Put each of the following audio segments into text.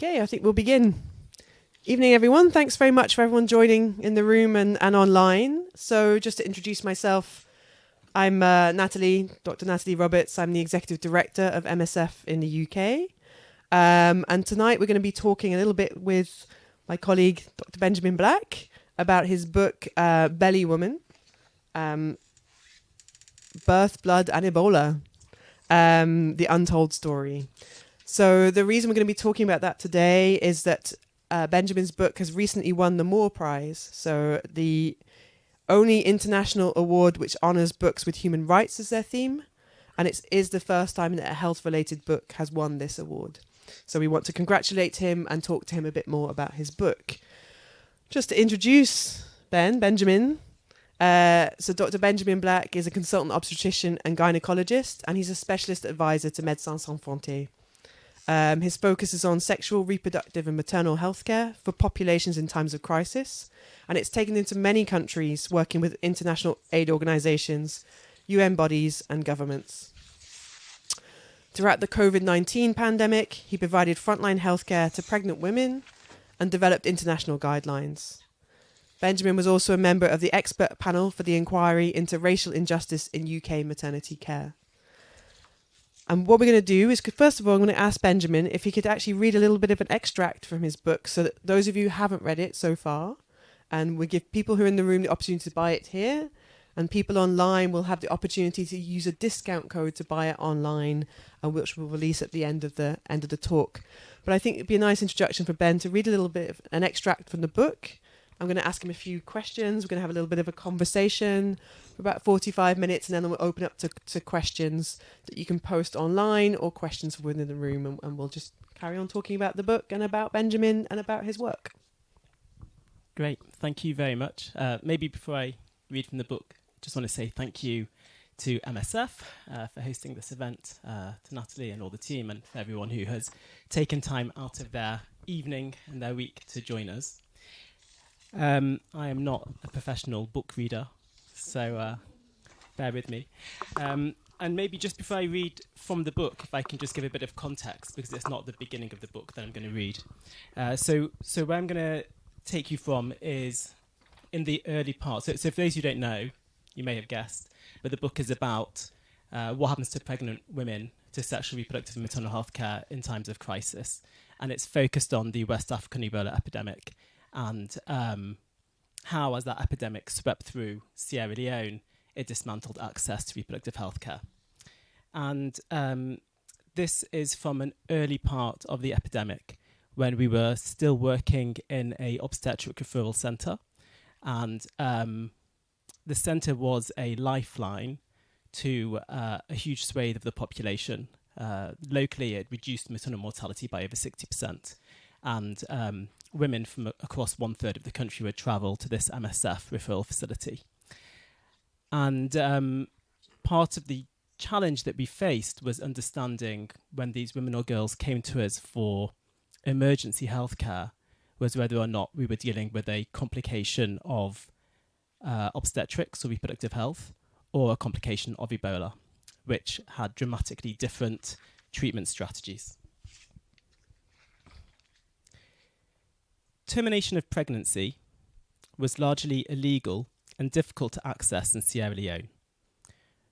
Okay, I think we'll begin. Evening, everyone. Thanks very much for everyone joining in the room and online. So just to introduce myself, I'm Dr Natalie Roberts. I'm the Executive Director of MSF in the UK. And tonight we're going to be talking a little bit with my colleague, Dr Benjamin Black, about his book, Belly Woman, Birth, Blood and Ebola, The Untold Story. So the reason we're going to be talking about that today is that Benjamin's book has recently won the Moore Prize, so the only international award which honours books with human rights as their theme, and it is the first time that a health-related book has won this award. So we want to congratulate him and talk to him a bit more about his book. Just to introduce Benjamin, so Dr. Benjamin Black is a consultant obstetrician and gynecologist, and he's a specialist advisor to Médecins Sans Frontières. His focus is on sexual, reproductive and maternal healthcare for populations in times of crisis, and it's taken into many countries working with international aid organisations, UN bodies and governments. Throughout the COVID-19 pandemic, he provided frontline healthcare to pregnant women and developed international guidelines. Benjamin was also a member of the expert panel for the inquiry into racial injustice in UK maternity care. And what we're going to do is, first of all, I'm going to ask Benjamin if he could actually read a little bit of an extract from his book so that those of you who haven't read it so far, and we give people who are in the room the opportunity to buy it here, and people online will have the opportunity to use a discount code to buy it online, which we'll release at the end of the talk. But I think it'd be a nice introduction for Ben to read a little bit of an extract from the book. I'm going to ask him a few questions. We're going to have a little bit of a conversation for about 45 minutes, and then we'll open up to questions that you can post online or questions from within the room, and we'll just carry on talking about the book and about Benjamin and about his work. Great. Thank you very much. Maybe before I read from the book, just want to say thank you to MSF for hosting this event, to Natalie and all the team, and for everyone who has taken time out of their evening and their week to join us. I am not a professional book reader, so bear with me. And maybe just before I read from the book, if I can just give a bit of context, because it's not the beginning of the book that I'm going to read. So where I'm going to take you from is in the early part. So for those who don't know, you may have guessed, but the book is about what happens to pregnant women to sexual, reproductive and maternal health care in times of crisis. And it's focused on the West African Ebola epidemic, and how, as that epidemic swept through Sierra Leone, it dismantled access to reproductive health care. And this is from an early part of the epidemic when we were still working in a obstetric referral centre, and the centre was a lifeline to a huge swathe of the population. Locally, it reduced maternal mortality by over 60%, and women from across 1/3 of the country would travel to this MSF referral facility. And part of the challenge that we faced was understanding when these women or girls came to us for emergency healthcare was whether or not we were dealing with a complication of obstetrics or reproductive health, or a complication of Ebola, which had dramatically different treatment strategies. Termination of pregnancy was largely illegal and difficult to access in Sierra Leone.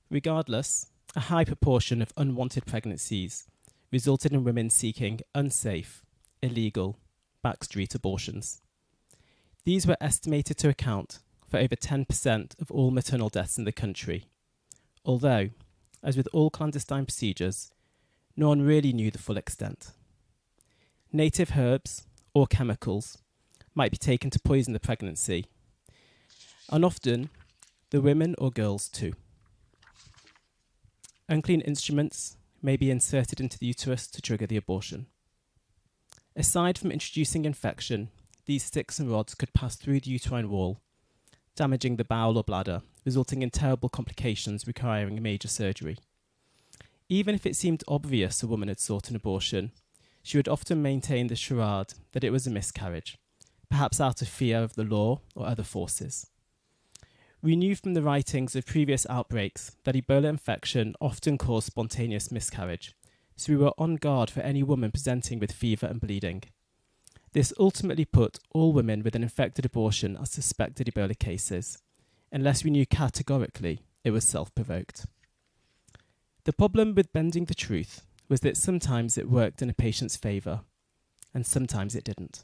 Regardless, a high proportion of unwanted pregnancies resulted in women seeking unsafe, illegal, backstreet abortions. These were estimated to account for over 10% of all maternal deaths in the country, although, as with all clandestine procedures, no one really knew the full extent. Native herbs or chemicals might be taken to poison the pregnancy, and often the women or girls too. Unclean instruments may be inserted into the uterus to trigger the abortion. Aside from introducing infection, these sticks and rods could pass through the uterine wall, damaging the bowel or bladder, resulting in terrible complications requiring major surgery. Even if it seemed obvious a woman had sought an abortion, she would often maintain the charade that it was a miscarriage, perhaps out of fear of the law or other forces. We knew from the writings of previous outbreaks that Ebola infection often caused spontaneous miscarriage, so we were on guard for any woman presenting with fever and bleeding, This ultimately put all women with an infected abortion as suspected Ebola cases, unless we knew categorically it was self-provoked. The problem with bending the truth was that sometimes it worked in a patient's favour, and sometimes it didn't.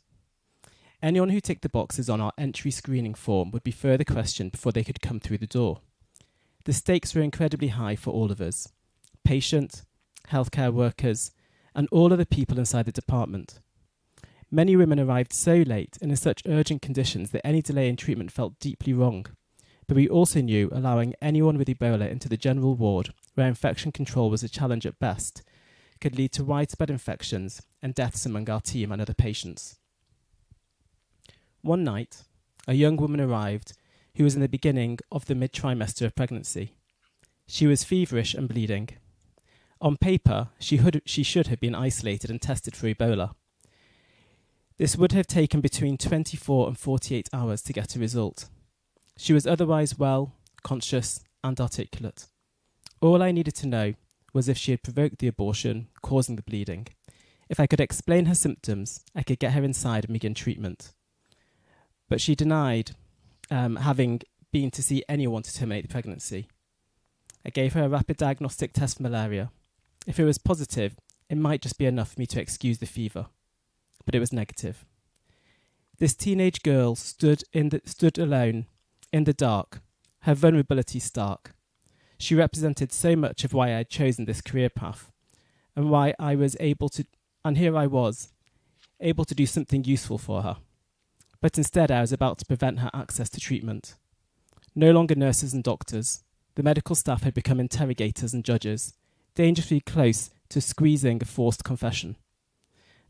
Anyone who ticked the boxes on our entry screening form would be further questioned before they could come through the door. The stakes were incredibly high for all of us, patient, healthcare workers, and all other people inside the department. Many women arrived so late and in such urgent conditions that any delay in treatment felt deeply wrong. But we also knew allowing anyone with Ebola into the general ward, where infection control was a challenge at best, could lead to widespread infections and deaths among our team and other patients. One night, a young woman arrived who was in the beginning of the mid-trimester of pregnancy. She was feverish and bleeding. On paper, she should have been isolated and tested for Ebola. This would have taken between 24 and 48 hours to get a result. She was otherwise well, conscious, and articulate. All I needed to know was if she had provoked the abortion, causing the bleeding. If I could explain her symptoms, I could get her inside and begin treatment. But she denied having been to see anyone to terminate the pregnancy. I gave her a rapid diagnostic test for malaria. If it was positive, it might just be enough for me to excuse the fever. But it was negative. This teenage girl stood alone in the dark, her vulnerability stark. She represented so much of why I had chosen this career path, and why I was able to, and here I was, able to do something useful for her. But instead I was about to prevent her access to treatment. No longer nurses and doctors, the medical staff had become interrogators and judges, dangerously close to squeezing a forced confession.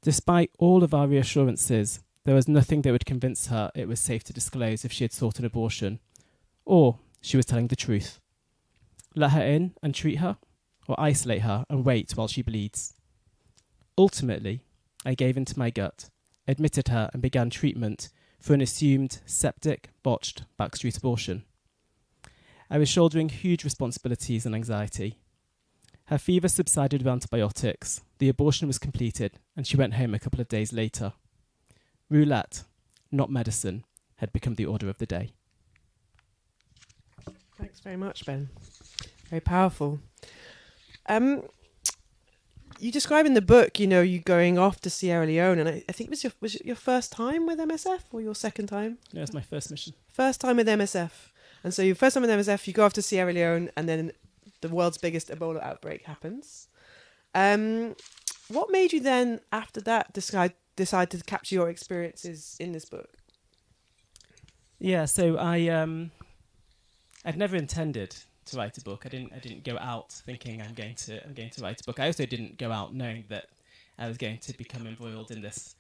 Despite all of our reassurances, there was nothing that would convince her it was safe to disclose if she had sought an abortion, or she was telling the truth. Let her in and treat her, or isolate her and wait while she bleeds. Ultimately, I gave in to my gut, admitted her and began treatment for an assumed septic, botched, backstreet abortion. I was shouldering huge responsibilities and anxiety. Her fever subsided with antibiotics, the abortion was completed, and she went home a couple of days later. Roulette, not medicine, had become the order of the day. Thanks very much, Ben. Very powerful. You describe in the book, you going off to Sierra Leone, and I think was it your first time with MSF or your second time? No, it was my first mission. First time with MSF. And so your first time with MSF, you go off to Sierra Leone, and then the world's biggest Ebola outbreak happens. What made you then, after that, decide to capture your experiences in this book? Yeah, so I'd never intended to write a book. I didn't go out thinking I'm going to write a book. I also didn't go out knowing that I was going to become embroiled in this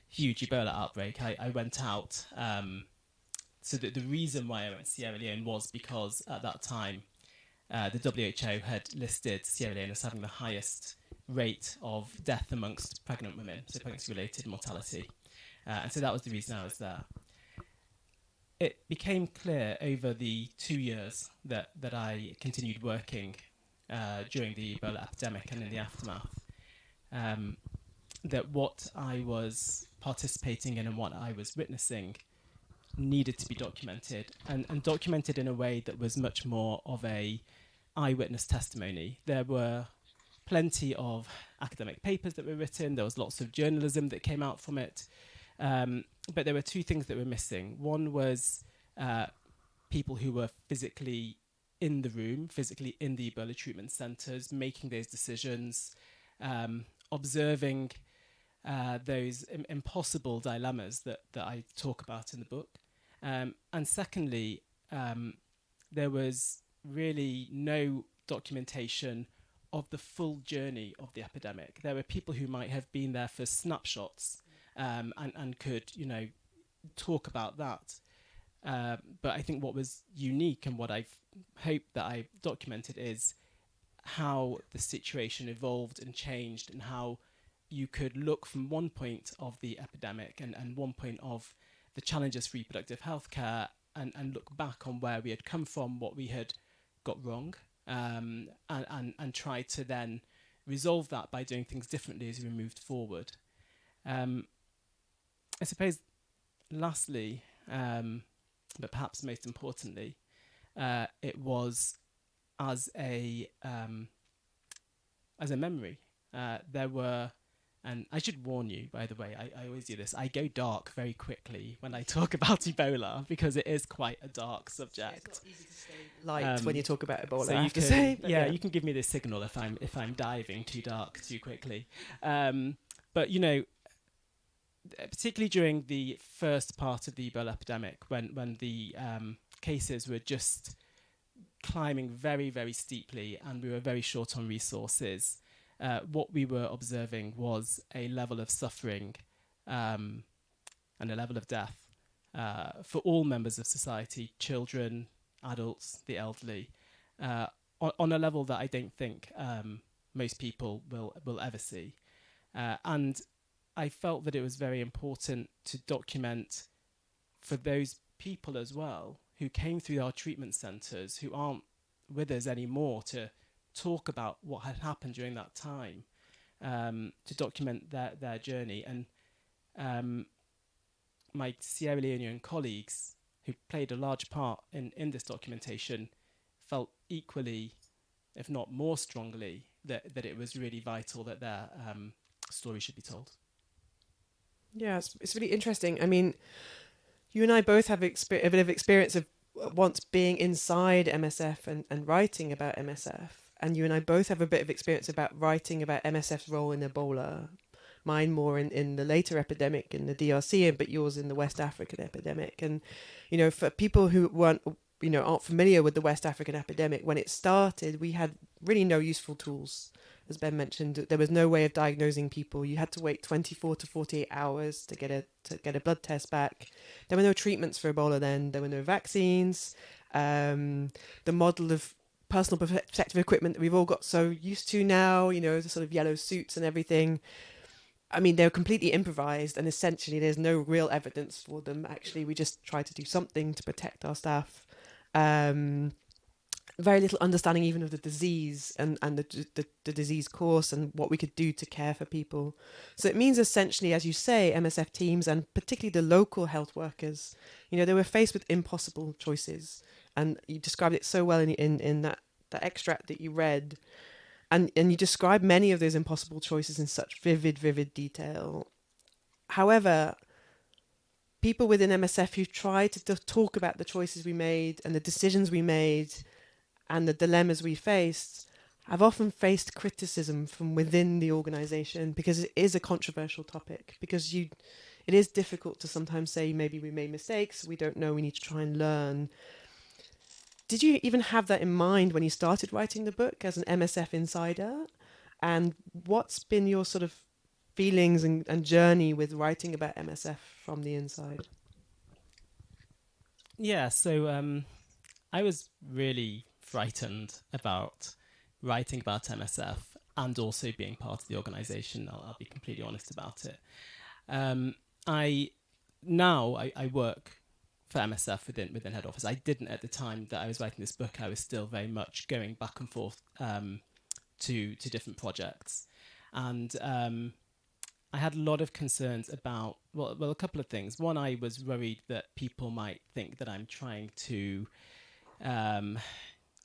huge Ebola outbreak. I went out. So the reason why I went to Sierra Leone was because at that time the WHO had listed Sierra Leone as having the highest rate of death amongst pregnant women, so pregnancy-related mortality. And so that was the reason I was there. It became clear over the 2 years that I continued working during the Ebola epidemic and in the aftermath, that what I was participating in and what I was witnessing needed to be documented, and documented in a way that was much more of a eyewitness testimony. There were plenty of academic papers that were written, there was lots of journalism that came out from it, but there were two things that were missing. One was people who were physically in the room, physically in the Ebola treatment centres, making those decisions, observing those impossible dilemmas that I talk about in the book. And secondly, there was really no documentation of the full journey of the epidemic. There were people who might have been there for snapshots and could, talk about that. But I think what was unique and what I've hoped that I documented is how the situation evolved and changed, and how you could look from one point of the epidemic and one point of the challenges for reproductive healthcare and look back on where we had come from, what we had got wrong, and try to then resolve that by doing things differently as we moved forward. I suppose, lastly, but perhaps most importantly, it was as a memory. There were, and I should warn you, by the way, I always do this. I go dark very quickly when I talk about Ebola because it is quite a dark subject. It's not easy to stay light when you talk about Ebola. So I have to say, you can give me this signal if I'm diving too dark too quickly. But you know, particularly during the first part of the Ebola epidemic, when the cases were just climbing very, very steeply and we were very short on resources, what we were observing was a level of suffering and a level of death for all members of society, children, adults, the elderly, on a level that I don't think most people will ever see. And I felt that it was very important to document for those people as well who came through our treatment centres, who aren't with us anymore, to talk about what had happened during that time, to document their journey. And my Sierra Leonean colleagues, who played a large part in this documentation, felt equally, if not more strongly, that it was really vital that their story should be told. Yeah, it's really interesting. I mean, you and I both have a bit of experience of once being inside MSF and writing about MSF. And you and I both have a bit of experience about writing about MSF's role in Ebola. Mine more in the later epidemic in the DRC, but yours in the West African epidemic. And, you know, for people who aren't familiar with the West African epidemic, when it started, we had really no useful tools. As Ben mentioned, there was no way of diagnosing people. You had to wait 24 to 48 hours to get a blood test back. There were no treatments for Ebola then. There were no vaccines. The model of personal protective equipment that we've all got so used to now, you know, the sort of yellow suits and everything. I mean, they're completely improvised, and essentially there's no real evidence for them. Actually, we just try to do something to protect our staff. Very little understanding even of the disease and the disease course and what we could do to care for people. So it means essentially, as you say, MSF teams and particularly the local health workers, you know, they were faced with impossible choices. And you described it so well in that extract that you read. And you describe many of those impossible choices in such vivid detail. However, people within MSF who try to talk about the choices we made and the decisions we made and the dilemmas we faced have often faced criticism from within the organisation because it is a controversial topic, because it is difficult to sometimes say maybe we made mistakes, we don't know, we need to try and learn. Did you even have that in mind when you started writing the book as an MSF insider? And what's been your sort of feelings and journey with writing about MSF from the inside? Yeah, so I was really frightened about writing about MSF and also being part of the organisation. I'll be completely honest about it. I work for MSF within head office. I didn't at the time that I was writing this book. I was still very much going back and forth to different projects, and I had a lot of concerns about a couple of things. One, I was worried that people might think that I'm trying to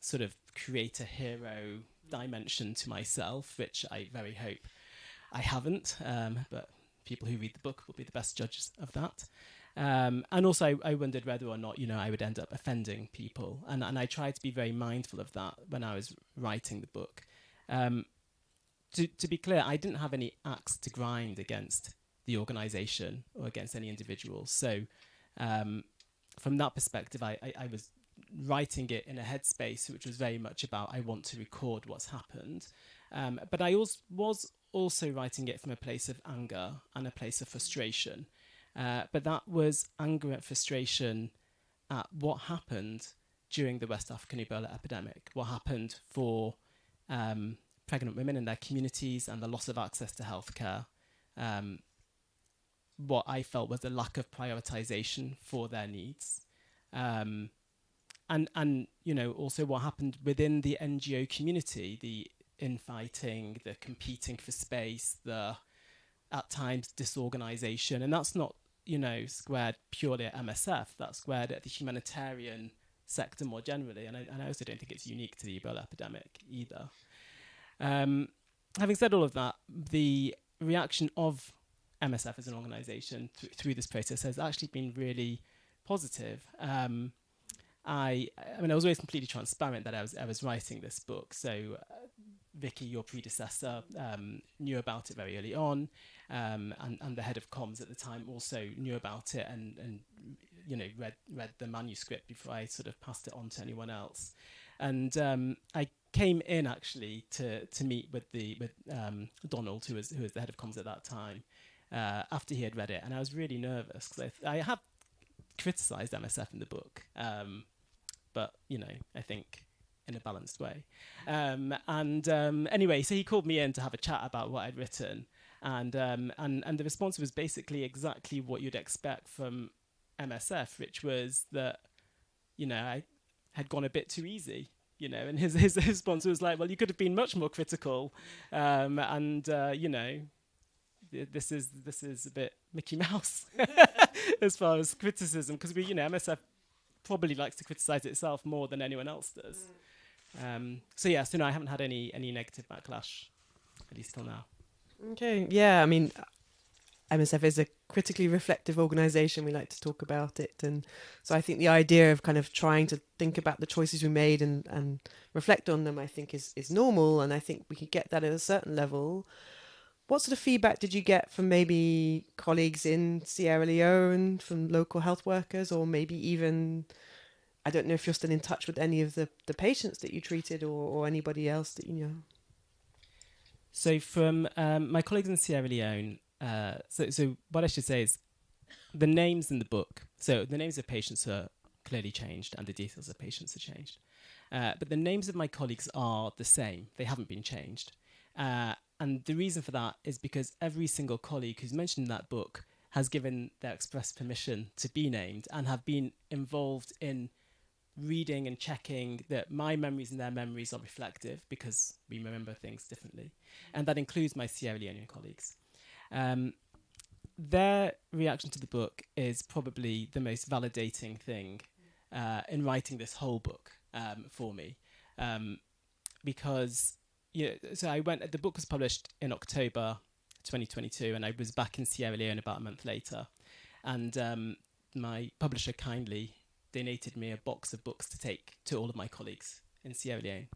sort of create a hero dimension to myself, which I very hope I haven't, but people who read the book will be the best judges of that. And also I wondered whether or not, you know, I would end up offending people. And I tried to be very mindful of that when I was writing the book. To be clear, I didn't have any axe to grind against the organisation or against any individual. So from that perspective, I was writing it in a headspace which was very much about I want to record what's happened. But I was also writing it from a place of anger and a place of frustration. But that was anger and frustration at what happened during the West African Ebola epidemic, what happened for pregnant women in their communities and the loss of access to healthcare, what I felt was a lack of prioritization for their needs. And you know, also what happened within the NGO community, the infighting, the competing for space, the at times disorganization. And that's not squared purely at MSF. That's squared at the humanitarian sector more generally, and I also don't think it's unique to the Ebola epidemic either. Having said all of that, the reaction of MSF as an organisation through this process has actually been really positive. I was always completely transparent that I was writing this book. So Vicky, your predecessor, knew about it very early on, and the head of comms at the time also knew about it and read the manuscript before I sort of passed it on to anyone else. And I came in actually to meet with Donald, who was the head of comms at that time, after he had read it, and I was really nervous because I have criticised MSF in the book, but I think in a balanced way. Anyway, so he called me in to have a chat about what I'd written, and the response was basically exactly what you'd expect from MSF, which was that I had gone a bit too easy. And his response was like, well, you could have been much more critical, this is a bit Mickey Mouse as far as criticism, because MSF probably likes to criticize itself more than anyone else does. So no, I haven't had any negative backlash, at least till now. Okay, yeah, I mean, MSF is a critically reflective organisation. We like to talk about it, and so I think the idea of kind of trying to think about the choices we made and reflect on them, I think is normal, and I think we could get that at a certain level. What sort of feedback did you get from maybe colleagues in Sierra Leone, from local health workers, or maybe even, I don't know if you're still in touch with any of the patients that you treated or anybody else that you know? So from my colleagues in Sierra Leone, so what I should say is the names in the book, so the names of patients are clearly changed and the details of patients are changed. But the names of my colleagues are the same. They haven't been changed. And the reason for that is because every single colleague who's mentioned in that book has given their express permission to be named and have been involved in reading and checking that my memories and their memories are reflective, because we remember things differently. And that includes my Sierra Leonean colleagues. Their reaction to the book is probably the most validating thing in writing this whole book for me. Because so the book was published in October 2022, and I was back in Sierra Leone about a month later. And my publisher kindly donated me a box of books to take to all of my colleagues in Sierra Leone.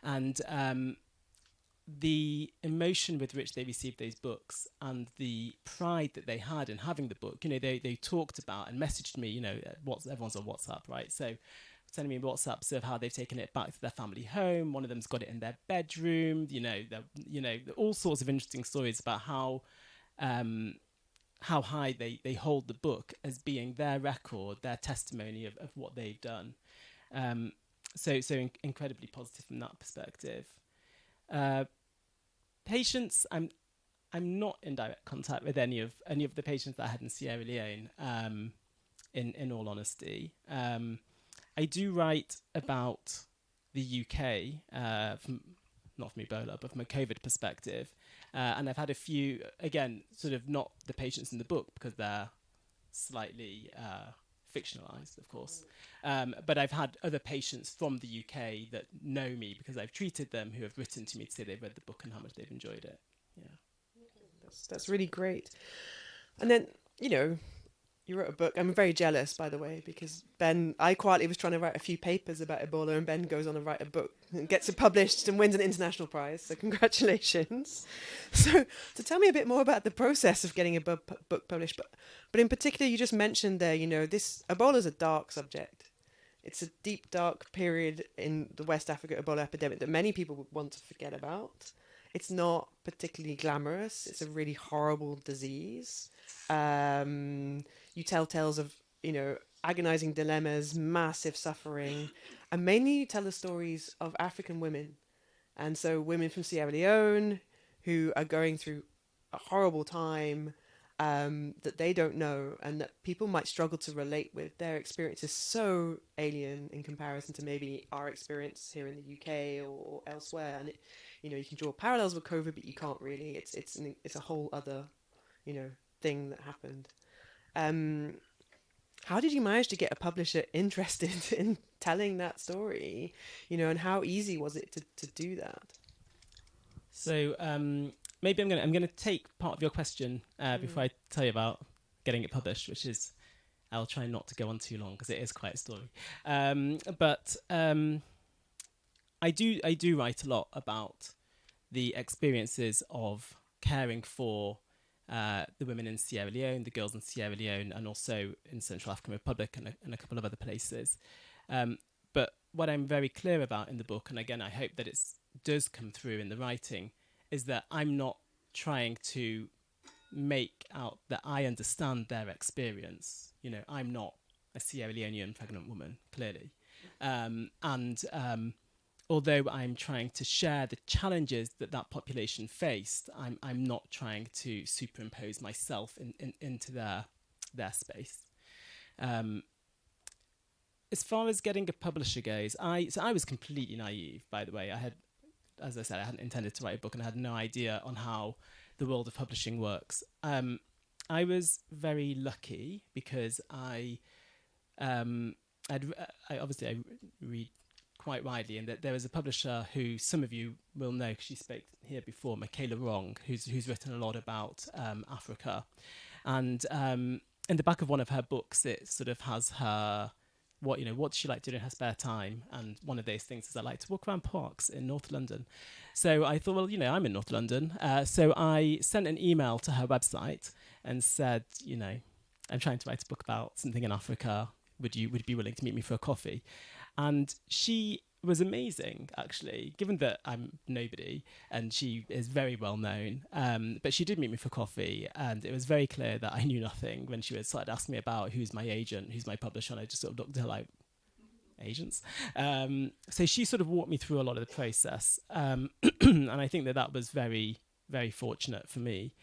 And the emotion with which they received those books and the pride that they had in having the book, they talked about and messaged me, everyone's on WhatsApp, right? So sending me WhatsApps of how they've taken it back to their family home. One of them's got it in their bedroom. All sorts of interesting stories about how high they hold the book as being their record, their testimony of what they've done. So incredibly positive from that perspective. Patients, I'm not in direct contact with any of the patients that I had in Sierra Leone. In all honesty. I do write about the UK, not from Ebola, but from a COVID perspective. And I've had a few, again, sort of not the patients in the book because they're slightly fictionalized, of course. But I've had other patients from the UK that know me because I've treated them, who have written to me to say they've read the book and how much they've enjoyed it. Yeah, that's really great. And then, you wrote a book. I'm very jealous, by the way, because I quietly was trying to write a few papers about Ebola, and Ben goes on to write a book and gets it published and wins an international prize. So congratulations. So tell me a bit more about the process of getting a book published. But in particular, you just mentioned there, this Ebola is a dark subject. It's a deep, dark period in the West Africa Ebola epidemic that many people would want to forget about. It's not particularly glamorous. It's a really horrible disease. You tell tales of, agonizing dilemmas, massive suffering, and mainly you tell the stories of African women. And so women from Sierra Leone who are going through a horrible time that they don't know and that people might struggle to relate with. Their experience is so alien in comparison to maybe our experience here in the UK or elsewhere. And you can draw parallels with COVID, but you can't really. It's a whole other, thing that happened. How did you manage to get a publisher interested in telling that story? And how easy was it to do that? So maybe I'm gonna take part of your question before I tell you about getting it published, which is, I'll try not to go on too long because it is quite a story. But I do write a lot about the experiences of caring for the women in Sierra Leone, the girls in Sierra Leone, and also in Central African Republic and a couple of other places. But what I'm very clear about in the book, and again, I hope that it does come through in the writing, is that I'm not trying to make out that I understand their experience. I'm not a Sierra Leonean pregnant woman, clearly. Although I'm trying to share the challenges that population faced, I'm not trying to superimpose myself into their space. As far as getting a publisher goes, I was completely naive, by the way. As I said, I hadn't intended to write a book and I had no idea on how the world of publishing works. I was very lucky because I read quite widely, and that there was a publisher who some of you will know because she spoke here before, Michaela Wrong, who's written a lot about Africa, and in the back of one of her books, it sort of has her what does she like to do in her spare time, and one of those things is I like to walk around parks in North London. So I thought, well, I'm in North London, so I sent an email to her website and said, I'm trying to write a book about something in Africa. Would you be willing to meet me for a coffee? And she was amazing, actually, given that I'm nobody and she is very well known. But she did meet me for coffee, and it was very clear that I knew nothing when she started asking me about who's my agent, who's my publisher, and I just sort of looked at her like, agents? So she sort of walked me through a lot of the process. And I think that was very, very fortunate for me.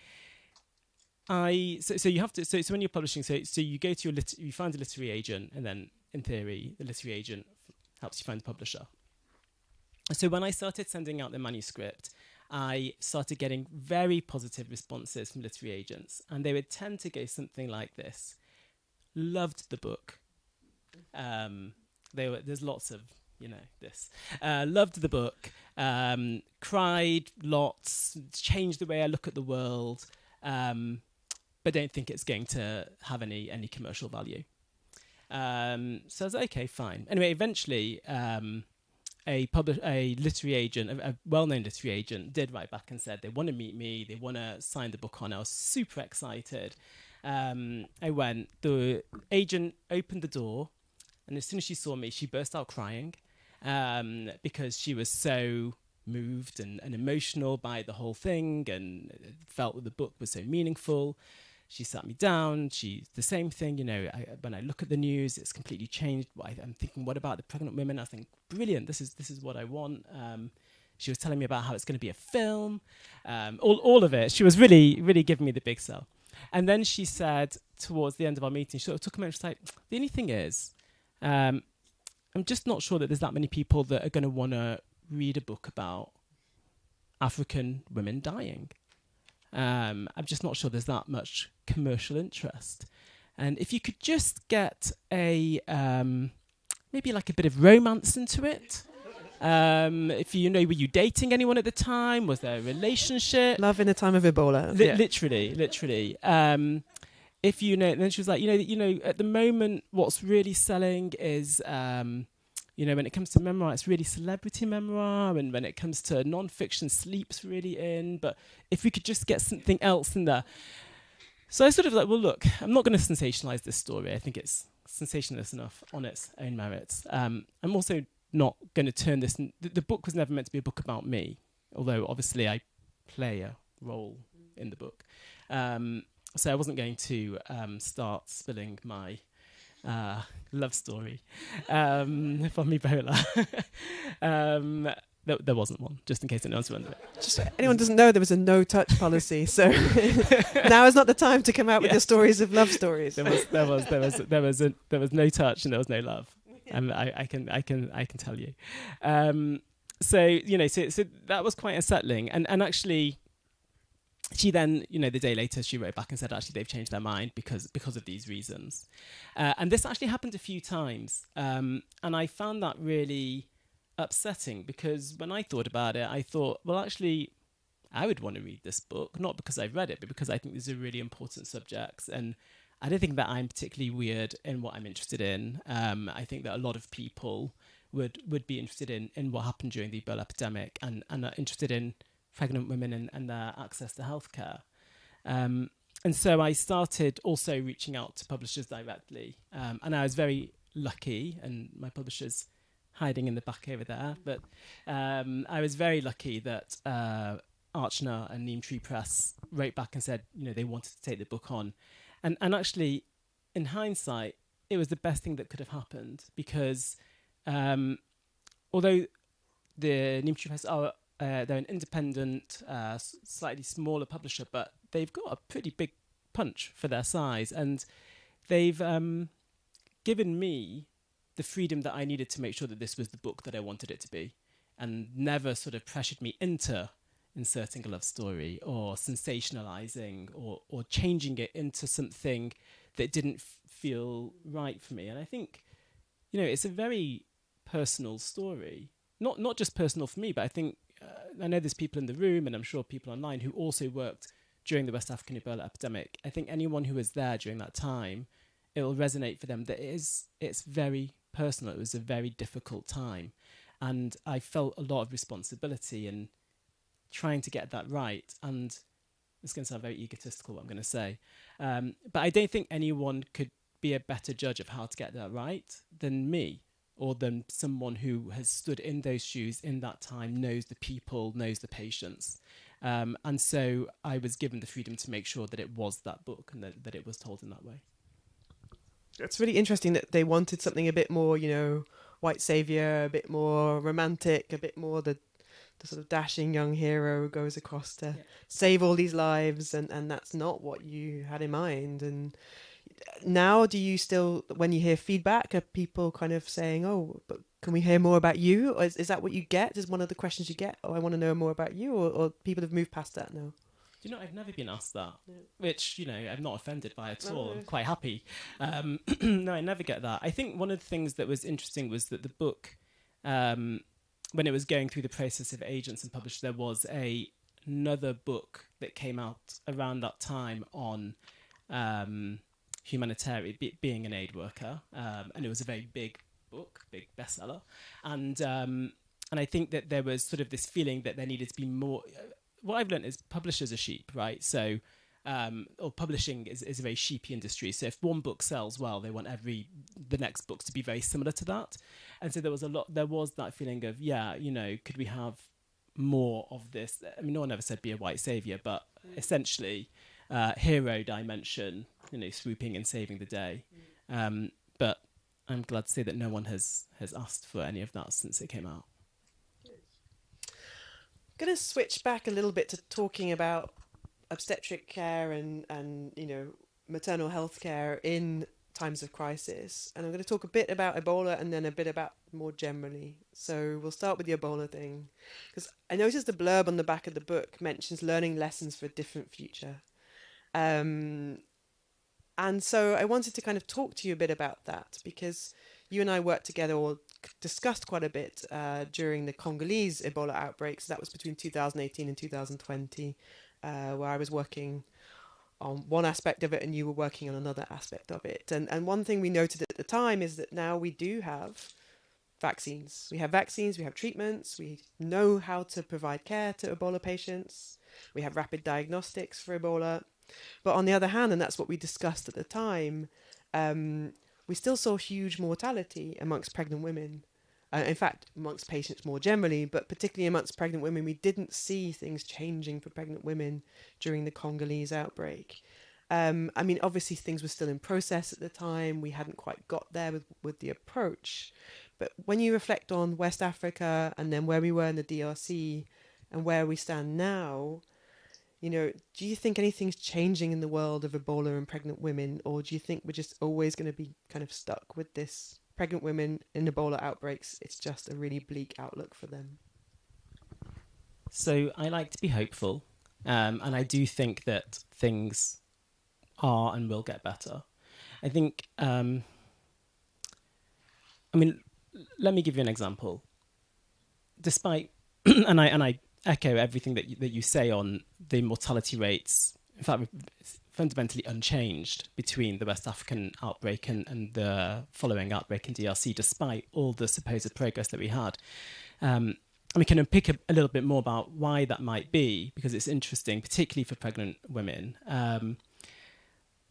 So you have to, so when you're publishing, so you go to you find a literary agent, and then in theory, the literary agent helps you find the publisher. So when I started sending out the manuscript, I started getting very positive responses from literary agents, and they would tend to go something like this: loved the book. There's lots of this. Loved the book. Cried lots. Changed the way I look at the world. But don't think it's going to have any commercial value. So I was like, okay, fine. Anyway, eventually, a literary agent, a well-known literary agent, did write back and said they want to meet me, they want to sign the book on. I was super excited. I went. The agent opened the door, and as soon as she saw me, she burst out crying because she was so moved and emotional by the whole thing, and felt that the book was so meaningful. She sat me down. She's the same thing, when I look at the news, it's completely changed. I'm thinking, what about the pregnant women? I think, brilliant, this is what I want. She was telling me about how it's going to be a film, all of it. She was really, really giving me the big sell. And then she said, towards the end of our meeting, she sort of took a moment, she's like, the only thing is, I'm just not sure that there's that many people that are going to want to read a book about African women dying. I'm just not sure there's that much commercial interest. And if you could just get maybe like a bit of romance into it. If were you dating anyone at the time? Was there a relationship? Love in the time of Ebola. Literally. If then she was like, at the moment, what's really selling is, when it comes to memoir, it's really celebrity memoir, and when it comes to non-fiction, sleep's really in. But if we could just get something else in there. So I sort of like, well, look, I'm not going to sensationalize this story. I think it's sensationalist enough on its own merits. I'm also not going to turn this... The book was never meant to be a book about me, although obviously I play a role in the book. So I wasn't going to start spilling my love story from Ebola. There wasn't one, just in case anyone's wondering. Just anyone doesn't know, there was a no-touch policy, so now is not the time to come out with your stories of love stories. There was no touch and there was no love, and I can tell you. So that was quite unsettling, and actually, she then, the day later, she wrote back and said, actually, they've changed their mind because of these reasons. And this actually happened a few times. And I found that really upsetting because when I thought about it, I thought, well, actually, I would want to read this book, not because I've read it, but because I think these are really important subjects. And I don't think that I'm particularly weird in what I'm interested in. I think that a lot of people would be interested in what happened during the Ebola epidemic and are interested in pregnant women and their access to healthcare. And so I started also reaching out to publishers directly. And I was very lucky, and my publisher's hiding in the back over there, but I was very lucky that Archner and Neem Tree Press wrote back and said, they wanted to take the book on. And actually, in hindsight, it was the best thing that could have happened because although the Neem Tree Press are they're an independent, slightly smaller publisher, but they've got a pretty big punch for their size, and they've given me the freedom that I needed to make sure that this was the book that I wanted it to be, and never sort of pressured me into inserting a love story or sensationalizing or changing it into something that didn't feel right for me. And I think, it's a very personal story, not just personal for me, but I think I know there's people in the room, and I'm sure people online who also worked during the West African Ebola epidemic. I think anyone who was there during that time, it will resonate for them that it's very personal. It was a very difficult time, and I felt a lot of responsibility in trying to get that right. And it's going to sound very egotistical what I'm going to say, but I don't think anyone could be a better judge of how to get that right than me, or than someone who has stood in those shoes in that time, knows the people, knows the patients. And so I was given the freedom to make sure that it was that book and that it was told in that way. It's really interesting that they wanted something a bit more, white savior, a bit more romantic, a bit more the sort of dashing young hero who goes across to save all these lives, and that's not what you had in mind. And now, do you still, when you hear feedback, are people kind of saying, oh, but can we hear more about you? Or is that what you get? Is one of the questions you get? Oh, I want to know more about you, or people have moved past that now? I've never been asked that, which, I'm not offended by at all. I'm quite happy. No, I never get that. I think one of the things that was interesting was that the book, when it was going through the process of agents and published, there was another book that came out around that time on humanitarian, being an aid worker, and it was a very big book, big bestseller, and I think that there was sort of this feeling that there needed to be more. What I've learned is publishers are sheep, right? So, or publishing is a very sheepy industry. So if one book sells well, they want the next books to be very similar to that. And so there was that feeling of, could we have more of this? I mean, no one ever said be a white savior, but essentially, hero dimension, swooping and saving the day. But I'm glad to say that no one has asked for any of that since it came out. I'm going to switch back a little bit to talking about obstetric care and maternal health care in times of crisis. And I'm going to talk a bit about Ebola and then a bit about more generally. So we'll start with the Ebola thing, because I noticed the blurb on the back of the book mentions learning lessons for a different future. And so I wanted to kind of talk to you a bit about that, because you and I worked together or discussed quite a bit during the Congolese Ebola outbreaks. That was between 2018 and 2020, where I was working on one aspect of it and you were working on another aspect of it. And one thing we noted at the time is that now we do have vaccines. We have vaccines, we have treatments, we know how to provide care to Ebola patients, we have rapid diagnostics for Ebola. But on the other hand, and that's what we discussed at the time, we still saw huge mortality amongst pregnant women. In fact, amongst patients more generally, but particularly amongst pregnant women, we didn't see things changing for pregnant women during the Congolese outbreak. I mean, obviously things were still in process at the time. We hadn't quite got there with the approach. But when you reflect on West Africa and then where we were in the DRC and where we stand now, do you think anything's changing in the world of Ebola and pregnant women, or do you think we're just always going to be kind of stuck with this? Pregnant women in Ebola outbreaks, it's just a really bleak outlook for them. So I like to be hopeful. And I do think that things are and will get better. I think, let me give you an example. Despite, and I echo everything that you say on the mortality rates, in fact, fundamentally unchanged between the West African outbreak and the following outbreak in DRC, despite all the supposed progress that we had. And we can unpick a little bit more about why that might be, because it's interesting, particularly for pregnant women.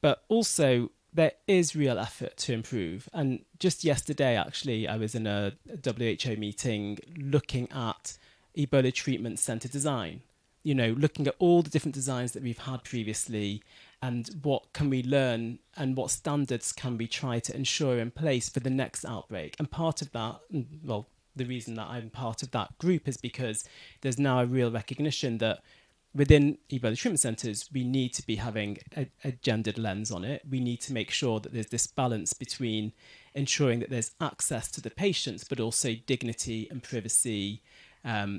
But also, there is real effort to improve. And just yesterday, actually, I was in a WHO meeting looking at Ebola treatment centre design, looking at all the different designs that we've had previously and what can we learn and what standards can we try to ensure in place for the next outbreak. And part of that, well, the reason that I'm part of that group is because there's now a real recognition that within Ebola treatment centres, we need to be having a gendered lens on it. We need to make sure that there's this balance between ensuring that there's access to the patients, but also dignity and privacy,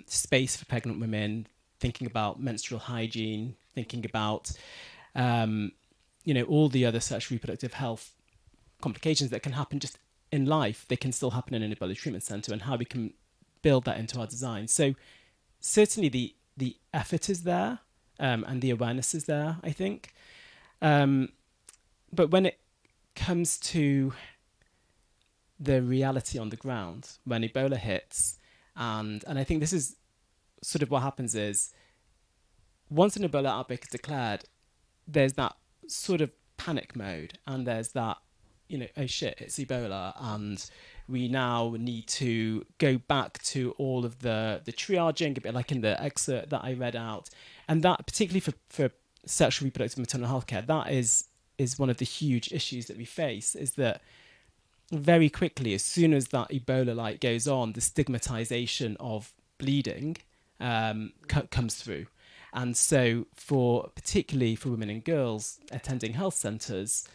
space for pregnant women, thinking about menstrual hygiene, thinking about, all the other sexual reproductive health complications that can happen just in life. They can still happen in an Ebola treatment centre, and how we can build that into our design. So certainly the effort is there, and the awareness is there, I think. But when it comes to the reality on the ground, when Ebola hits, and I think this is sort of what happens is, once an Ebola outbreak is declared, there's that sort of panic mode, and there's that, oh shit, it's Ebola, and we now need to go back to all of the triaging, a bit like in the excerpt that I read out. And that, particularly for sexual reproductive maternal healthcare, that is one of the huge issues that we face, is that very quickly, as soon as that Ebola light goes on, the stigmatization of bleeding comes through. And so particularly for women and girls attending health centres,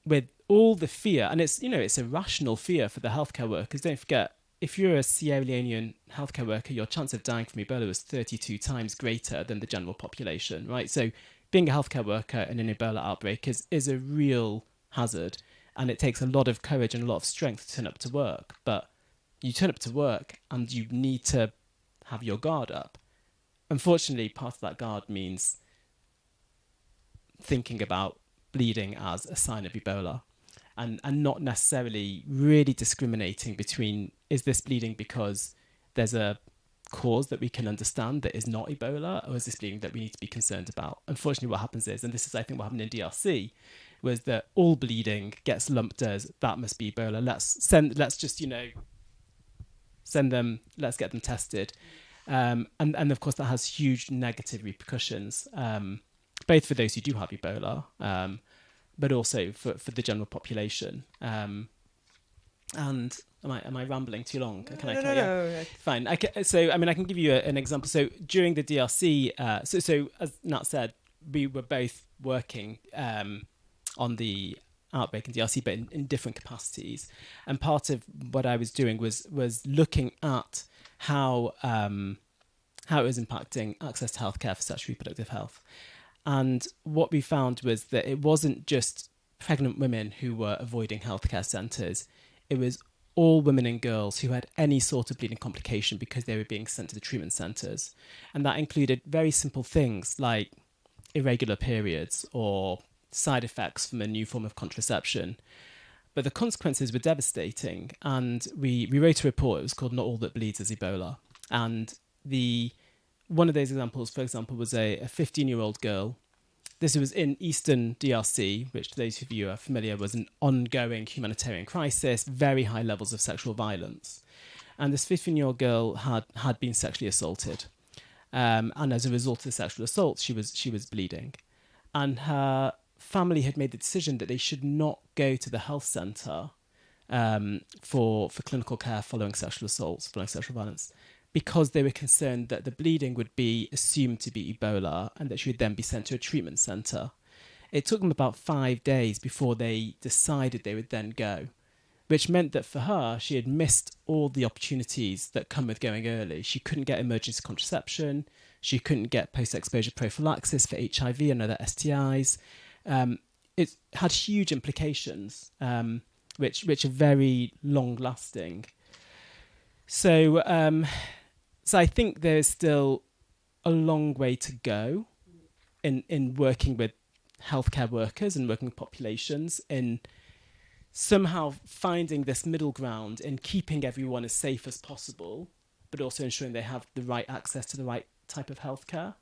with all the fear, and it's a rational fear for the healthcare workers. Don't forget, if you're a Sierra Leonean healthcare worker, your chance of dying from Ebola is 32 times greater than the general population, right? So being a healthcare worker in an Ebola outbreak is a real hazard, and it takes a lot of courage and a lot of strength to turn up to work. But you turn up to work and you need to have your guard up. Unfortunately, part of that guard means thinking about bleeding as a sign of Ebola, and not necessarily really discriminating between, is this bleeding because there's a cause that we can understand that is not Ebola, or is this bleeding that we need to be concerned about? Unfortunately, what happens is, and this is I think what happened in DRC, was that all bleeding gets lumped as, that must be Ebola, let's just send them, let's get them tested. And of course that has huge negative repercussions, both for those who do have Ebola, but also for the general population. And am I rambling too long? No. Fine. I can give you an example. So during the DRC, so as Nat said, we were both working on the outbreak in DRC, but in different capacities. And part of what I was doing was looking at how it was impacting access to healthcare for sexual reproductive health. And what we found was that it wasn't just pregnant women who were avoiding healthcare centres. It was all women and girls who had any sort of bleeding complication because they were being sent to the treatment centres. And that included very simple things like irregular periods or side effects from a new form of contraception. But the consequences were devastating. And we wrote a report. It was called Not All That Bleeds is Ebola. And one of those examples, for example, was a 15-year-old girl. This was in eastern DRC, which, to those of you who are familiar, was an ongoing humanitarian crisis, very high levels of sexual violence. And this 15-year-old girl had been sexually assaulted. And as a result of the sexual assault, she was bleeding. And her family had made the decision that they should not go to the health centre for clinical care following sexual assaults, following sexual violence, because they were concerned that the bleeding would be assumed to be Ebola and that she would then be sent to a treatment centre. It took them about 5 days before they decided they would then go. which meant that for her, she had missed all the opportunities that come with going early. She couldn't get emergency contraception. She couldn't get post-exposure prophylaxis for HIV and other STIs. It had huge implications, which are very long-lasting. So I think there's still a long way to go in working with healthcare workers and working with populations, in somehow finding this middle ground in keeping everyone as safe as possible, but also ensuring they have the right access to the right type of healthcare.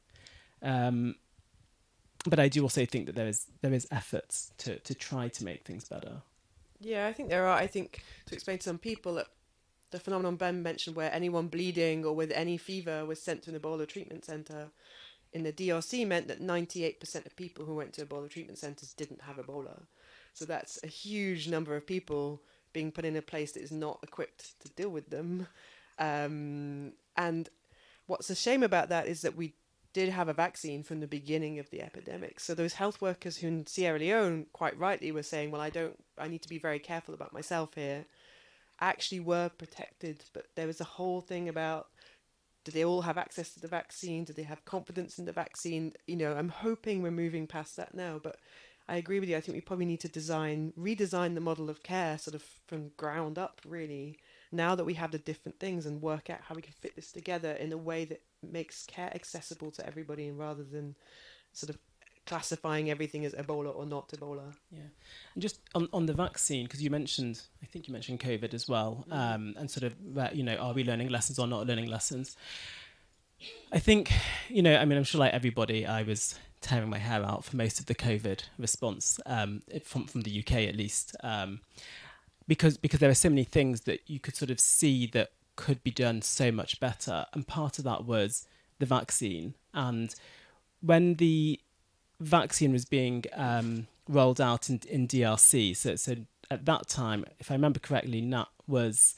But I do also think that there is efforts to try to make things better. Yeah, I think there are. I think to explain to some people that the phenomenon Ben mentioned, where anyone bleeding or with any fever was sent to an Ebola treatment centre in the DRC, meant that 98% of people who went to Ebola treatment centres didn't have Ebola. So that's a huge number of people being put in a place that is not equipped to deal with them. And what's a shame about that is that we did have a vaccine from the beginning of the epidemic. So those health workers who in Sierra Leone quite rightly were saying, well, I need to be very careful about myself here, actually were protected. But there was a whole thing about, do they all have access to the vaccine? Do they have confidence in the vaccine? I'm hoping we're moving past that now, but I agree with you. I think we probably need to redesign the model of care sort of from ground up, really, now that we have the different things, and work out how we can fit this together in a way that makes care accessible to everybody, and rather than sort of classifying everything as Ebola or not Ebola. Yeah. And just on the vaccine, because I think you mentioned COVID as well, and sort of, are we learning lessons or not learning lessons? I think, I'm sure like everybody, I was tearing my hair out for most of the COVID response, from the UK at least, because there are so many things that you could sort of see that could be done so much better. And part of that was the vaccine. And when the vaccine was being rolled out in DRC, so at that time, if I remember correctly, Nat was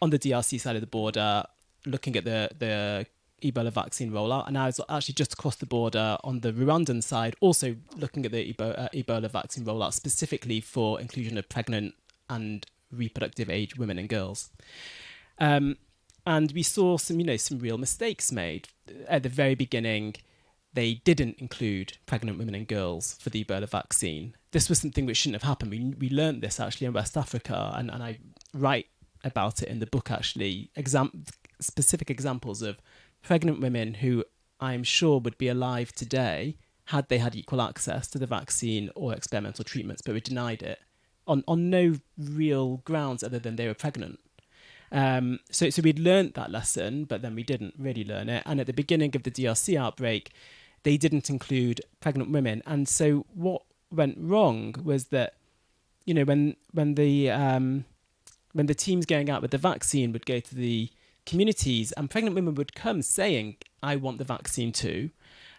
on the DRC side of the border looking at the Ebola vaccine rollout, and I was actually just across the border on the Rwandan side, also looking at the Ebola vaccine rollout specifically for inclusion of pregnant and reproductive age women and girls. And we saw some real mistakes made at the very beginning. They didn't include pregnant women and girls for the Ebola vaccine. This was something which shouldn't have happened. We learned this actually in West Africa, and I write about it in the book actually, specific examples of pregnant women who I'm sure would be alive today had they had equal access to the vaccine or experimental treatments, but were denied it on no real grounds other than they were pregnant. So we'd learnt that lesson, but then we didn't really learn it. And at the beginning of the DRC outbreak, they didn't include pregnant women. And so what went wrong was that, when the teams going out with the vaccine would go to the communities, and pregnant women would come saying, I want the vaccine too.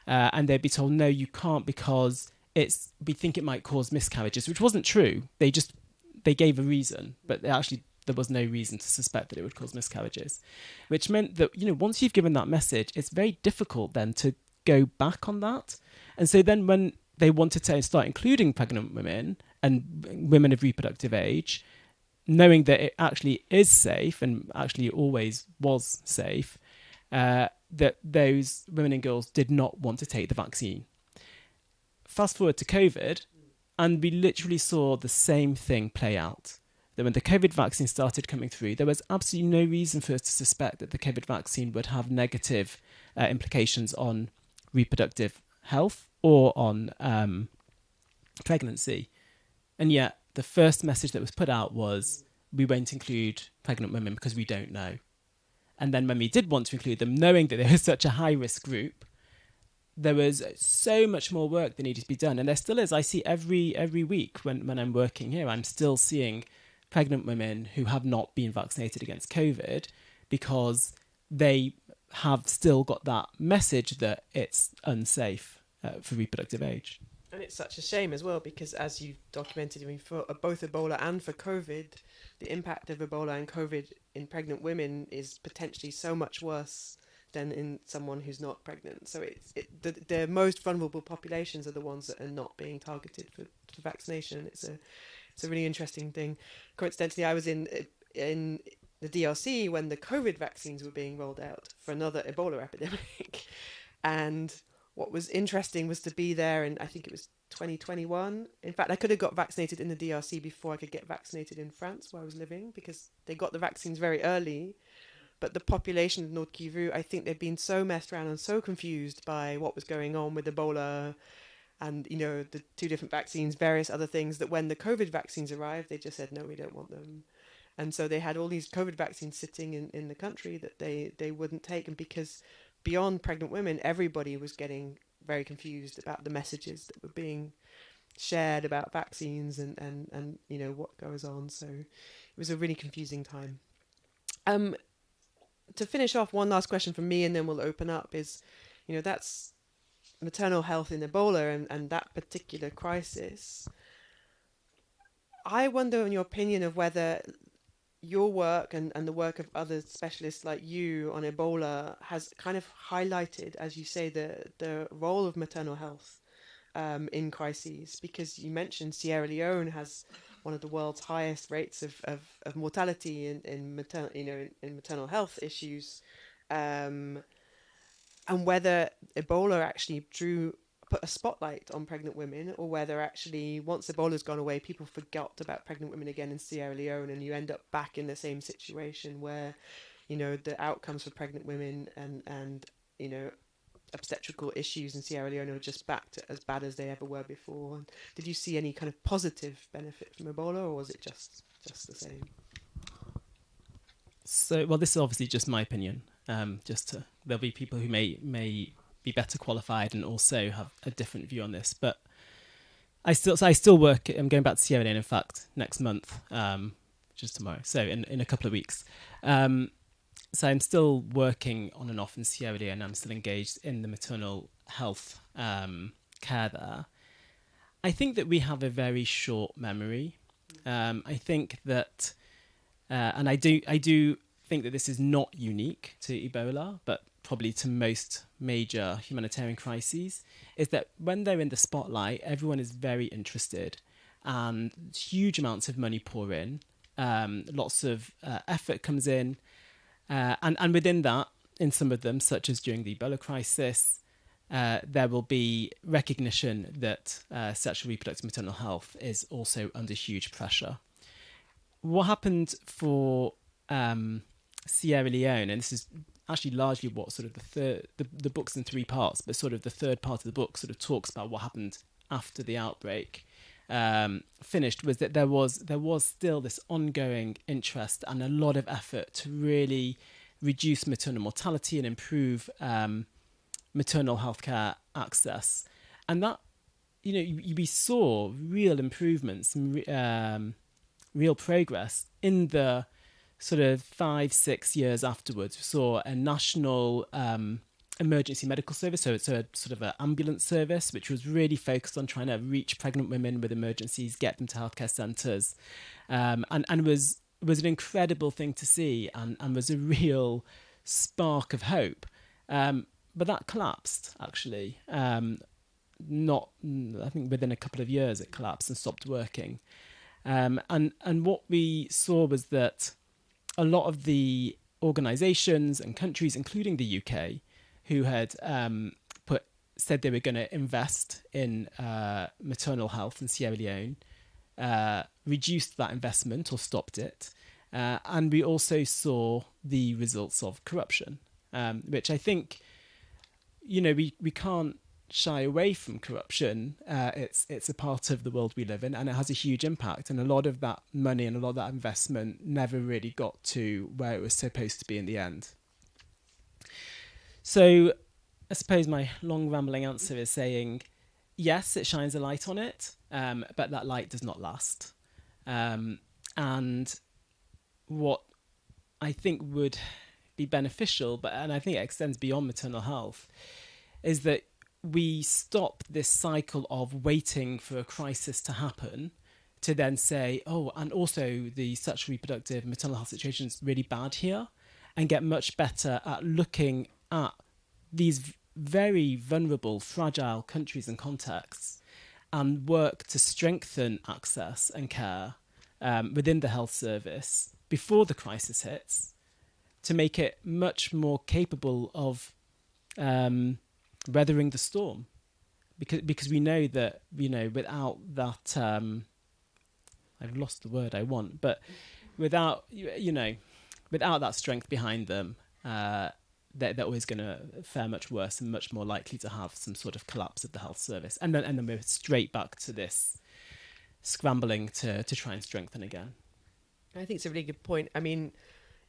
And they'd be told, no, you can't, because we think it might cause miscarriages, which wasn't true. They gave a reason, but actually there was no reason to suspect that it would cause miscarriages, which meant that, once you've given that message, it's very difficult then to go back on that. And so then when they wanted to start including pregnant women and women of reproductive age, knowing that it actually is safe and actually always was safe, that those women and girls did not want to take the vaccine. Fast forward to COVID, and we literally saw the same thing play out. That when the COVID vaccine started coming through, there was absolutely no reason for us to suspect that the COVID vaccine would have negative implications on reproductive health or on pregnancy. And yet the first message that was put out was, we won't include pregnant women because we don't know. And then when we did want to include them, knowing that they were such a high-risk group, there was so much more work that needed to be done. And there still is. I see every week when I'm working here, I'm still seeing pregnant women who have not been vaccinated against COVID because they have still got that message that it's unsafe for reproductive age. And it's such a shame as well, because as you documented, for both Ebola and for COVID, the impact of Ebola and COVID in pregnant women is potentially so much worse than in someone who's not pregnant. So the most vulnerable populations are the ones that are not being targeted for vaccination. It's a It's a really interesting thing. Coincidentally, I was in the DRC when the COVID vaccines were being rolled out for another Ebola epidemic. And what was interesting was to be there, and I think it was 2021. In fact, I could have got vaccinated in the DRC before I could get vaccinated in France, where I was living, because they got the vaccines very early. But the population of North Kivu, I think they've been so messed around and so confused by what was going on with Ebola and, you know, the 2 different vaccines, various other things, that when the COVID vaccines arrived, they just said, no, we don't want them. And so they had all these COVID vaccines sitting in the country that they wouldn't take. And because beyond pregnant women, everybody was getting very confused about the messages that were being shared about vaccines and you know, what goes on. So it was a really confusing time. To finish off, one last question from me, and then we'll open up, is, you know, that's maternal health in Ebola and that particular crisis. I wonder, in your opinion, of whether your work and the work of other specialists like you on Ebola has kind of highlighted, as you say, the role of maternal health in crises, because you mentioned Sierra Leone has one of the world's highest rates of mortality in maternal health issues, and whether Ebola actually put a spotlight on pregnant women, or whether actually once Ebola's gone away, people forgot about pregnant women again in Sierra Leone, and you end up back in the same situation where, you know, the outcomes for pregnant women and you know, obstetrical issues in Sierra Leone are just back to as bad as they ever were before. And did you see any kind of positive benefit from Ebola, or was it just the same? So, well, this is obviously just my opinion. There'll be people who may be better qualified and also have a different view on this. But I still work. I'm going back to Sierra Leone, in fact, next month, which is tomorrow. So in a couple of weeks. So I'm still working on and off in Sierra Leone. I'm still engaged in the maternal health care there. I think that we have a very short memory. I think that, and I do think that this is not unique to Ebola, but probably to most major humanitarian crises, is that when they're in the spotlight, everyone is very interested, and huge amounts of money pour in, lots of effort comes in. And within that, in some of them, such as during the Ebola crisis, there will be recognition that sexual reproductive maternal health is also under huge pressure. What happened for Sierra Leone, and this is actually largely what sort of the book's in 3 parts, but sort of the third part of the book sort of talks about what happened after the outbreak finished, was that there was still this ongoing interest and a lot of effort to really reduce maternal mortality and improve maternal healthcare access, and that, you know, we saw real improvements and real progress in the sort of 5-6 years afterwards. We saw a national emergency medical service, so it's a sort of an ambulance service, which was really focused on trying to reach pregnant women with emergencies, get them to healthcare centres, and was an incredible thing to see, and was a real spark of hope. But that collapsed, actually. I think within a couple of years it collapsed and stopped working. And what we saw was that a lot of the organisations and countries, including the UK, who had said they were going to invest in maternal health in Sierra Leone, reduced that investment or stopped it. And we also saw the results of corruption, which I think, you know, we can't shy away from corruption. It's a part of the world we live in, and it has a huge impact. And a lot of that money and a lot of that investment never really got to where it was supposed to be in the end. So I suppose my long rambling answer is saying, yes, it shines a light on it, but that light does not last. And what I think would be beneficial, and I think it extends beyond maternal health, is that we stop this cycle of waiting for a crisis to happen to then say, oh, and also the sexual reproductive maternal health situation is really bad here, and get much better at looking at these very vulnerable, fragile countries and contexts and work to strengthen access and care within the health service before the crisis hits, to make it much more capable of weathering the storm, because we know that, without that, I've lost the word I want, but without that strength behind them, they're always going to fare much worse and much more likely to have some sort of collapse of the health service, and then we're straight back to this scrambling to try and strengthen again. I think it's a really good point. I mean,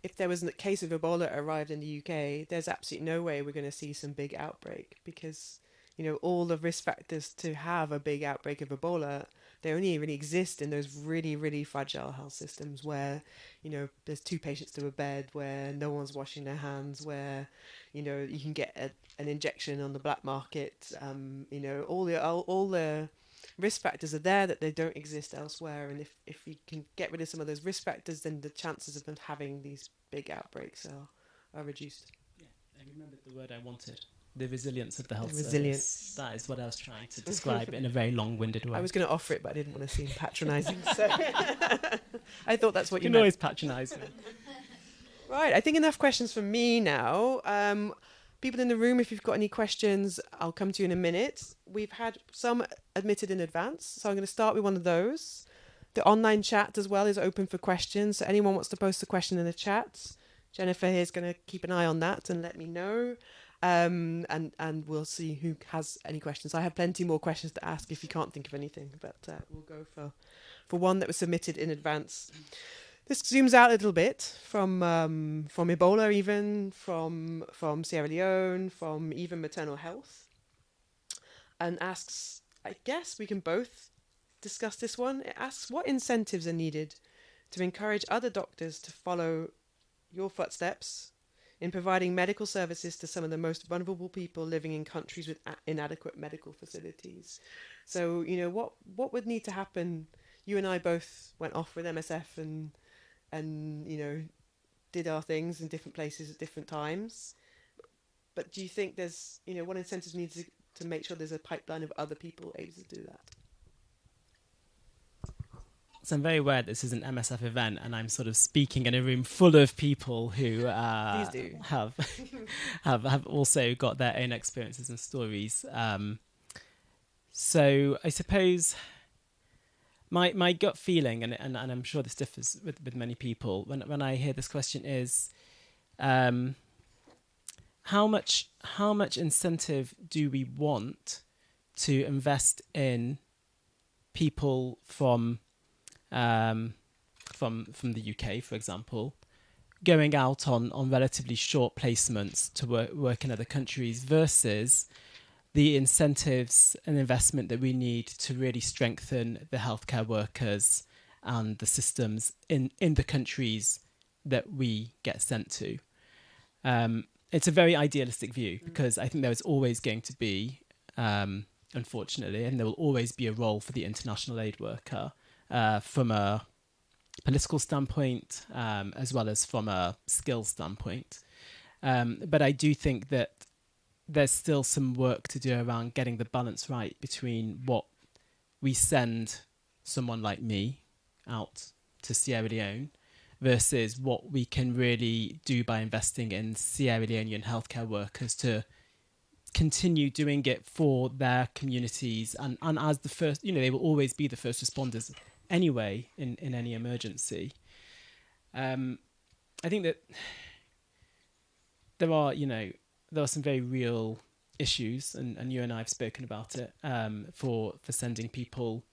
if there was a case of Ebola arrived in the UK, there's absolutely no way we're going to see some big outbreak, because, all the risk factors to have a big outbreak of Ebola, they only really exist in those really, really fragile health systems where, there's 2 patients to a bed, where no one's washing their hands, where, you can get an injection on the black market. All the risk factors are there that they don't exist elsewhere. And if you can get rid of some of those risk factors, then the chances of them having these big outbreaks are reduced. Yeah, I remembered the word I wanted. The resilience of the health resilience. service. That is what I was trying to describe in a very long-winded way. I was going to offer it, but I didn't want to seem patronising. So I thought that's what you can meant. Always patronise me. Right, I think enough questions from me now. People in the room, if you've got any questions, I'll come to you in a minute. We've had some admitted in advance, so I'm going to start with one of those. The online chat as well is open for questions, so anyone wants to post a question in the chat, Jennifer here is going to keep an eye on that and let me know. And we'll see who has any questions. I have plenty more questions to ask if you can't think of anything, but we'll go for one that was submitted in advance. This zooms out a little bit from Ebola, even from Sierra Leone, from even maternal health, and asks, I guess we can both discuss this one. It asks, what incentives are needed to encourage other doctors to follow your footsteps in providing medical services to some of the most vulnerable people living in countries with inadequate medical facilities? So, what would need to happen? You and I both went off with MSF and did our things in different places at different times. But do you think there's, what incentives need to make sure there's a pipeline of other people able to do that? So I'm very aware this is an MSF event, and I'm sort of speaking in a room full of people who have also got their own experiences and stories. So I suppose my gut feeling, and I'm sure this differs with many people, when I hear this question is, how much incentive do we want to invest in people from the UK, for example, going out on relatively short placements to work in other countries, versus the incentives and investment that we need to really strengthen the healthcare workers and the systems in the countries that we get sent to. It's a very idealistic view, because I think there is always going to be, unfortunately, and there will always be a role for the international aid worker, from a political standpoint, as well as from a skills standpoint. But I do think that there's still some work to do around getting the balance right between what we send someone like me out to Sierra Leone versus what we can really do by investing in Sierra Leonean healthcare workers to continue doing it for their communities, and as the first, they will always be the first responders anyway in any emergency. I think that there are some very real issues, and you and I have spoken about it, for sending people,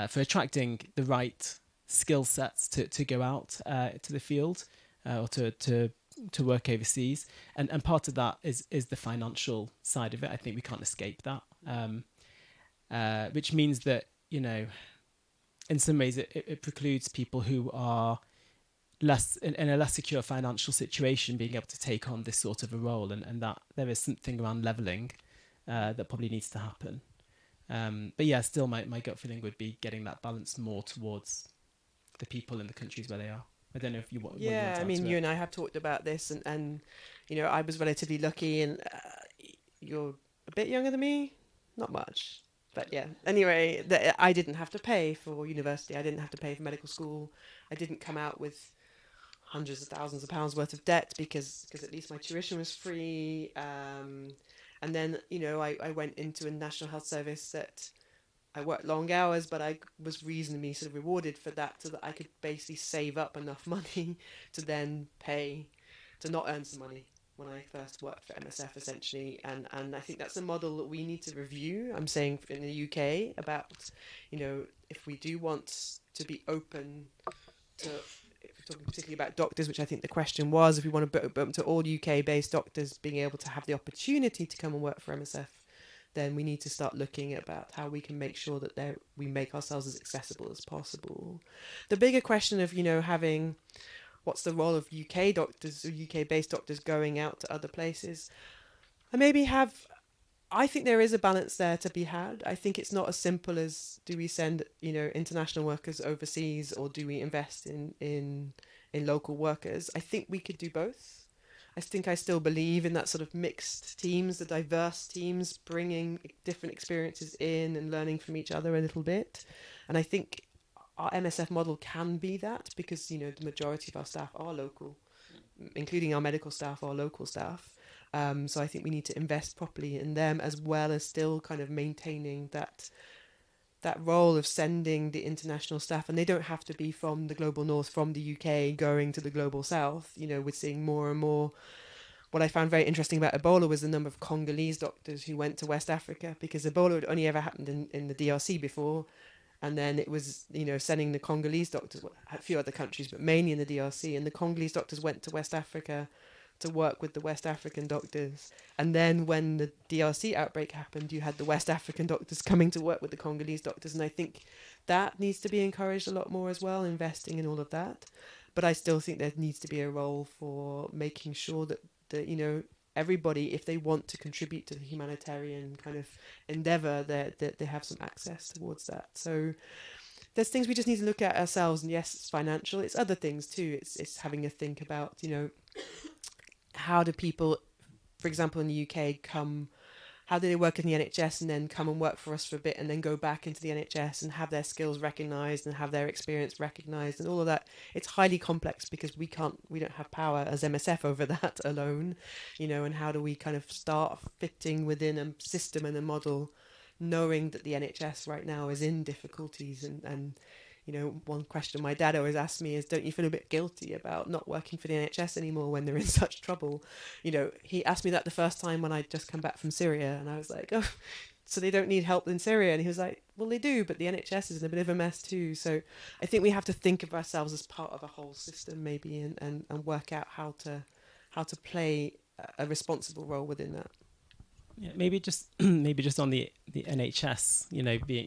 for attracting the right skill sets to go out to the field, or to work overseas, and part of that is the financial side of it. I think we can't escape that, which means that in some ways it precludes people who are less in a less secure financial situation being able to take on this sort of a role, and that there is something around levelling that probably needs to happen. But yeah, still my gut feeling would be getting that balance more towards the people in the countries where they are. I don't know if you want. Yeah, I mean, you and I have talked about this, and I was relatively lucky, and you're a bit younger than me, not much. But yeah, anyway, I didn't have to pay for university. I didn't have to pay for medical school. I didn't come out with hundreds of thousands of pounds worth of debt because at least my tuition was free. And then, I went into a National Health Service that I worked long hours, but I was reasonably sort of rewarded for that, so that I could basically save up enough money to then pay to not earn some money when I first worked for MSF, essentially. And I think that's a model that we need to review. I'm saying in the UK about, if we do want to be open to, if we're talking particularly about doctors, which I think the question was, if we want to be open to all UK-based doctors being able to have the opportunity to come and work for MSF, then we need to start looking about how we can make sure that we make ourselves as accessible as possible. The bigger question of, having, what's the role of UK doctors or UK-based doctors going out to other places? I think there is a balance there to be had. I think it's not as simple as, do we send, international workers overseas, or do we invest in local workers? I think we could do both. I still believe in that sort of mixed teams, the diverse teams, bringing different experiences in and learning from each other a little bit. And I think our MSF model can be that, because, the majority of our staff are local, including our medical staff are local staff. So I think we need to invest properly in them, as well as still kind of maintaining that role of sending the international staff. And they don't have to be from the global north, from the UK, going to the global south. We're seeing more and more. What I found very interesting about Ebola was the number of Congolese doctors who went to West Africa, because Ebola had only ever happened in the DRC before. And then it was, sending the Congolese doctors, a few other countries, but mainly in the DRC. And the Congolese doctors went to West Africa to work with the West African doctors. And then when the DRC outbreak happened, you had the West African doctors coming to work with the Congolese doctors. And I think that needs to be encouraged a lot more as well, investing in all of that. But I still think there needs to be a role for making sure that everybody, if they want to contribute to the humanitarian kind of endeavour, that they have some access towards that. So there's things we just need to look at ourselves. And yes, it's financial. It's other things too. It's having a think about, how do people, for example, in the UK, how do they work in the NHS and then come and work for us for a bit and then go back into the NHS and have their skills recognised and have their experience recognised and all of that? It's highly complex, because we don't have power as MSF over that alone, and how do we kind of start fitting within a system and a model, knowing that the NHS right now is in difficulties. And one question my dad always asked me is, don't you feel a bit guilty about not working for the NHS anymore when they're in such trouble? He asked me that the first time when I'd just come back from Syria, and I was like, oh, so they don't need help in Syria? And he was like, well, they do, but the NHS is in a bit of a mess too. So I think we have to think of ourselves as part of a whole system, maybe, and work out how to play a responsible role within that. Yeah, maybe just on the NHS,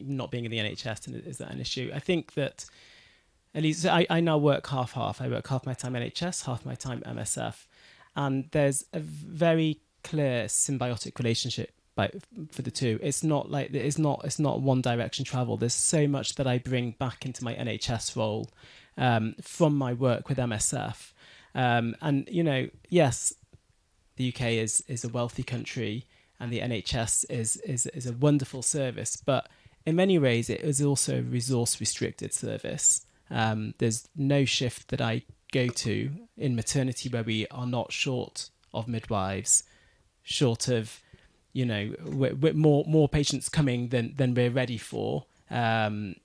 not being in the NHS, and is that an issue? I think that, at least I now work half. I work half my time NHS, half my time MSF, and there's a very clear symbiotic relationship for the two. It's not one direction travel. There's so much that I bring back into my NHS role from my work with MSF, and yes, the UK is a wealthy country, and the NHS is a wonderful service, but in many ways it is also a resource-restricted service. There's no shift that I go to in maternity where we are not short of midwives, short of, more patients coming than we're ready for, and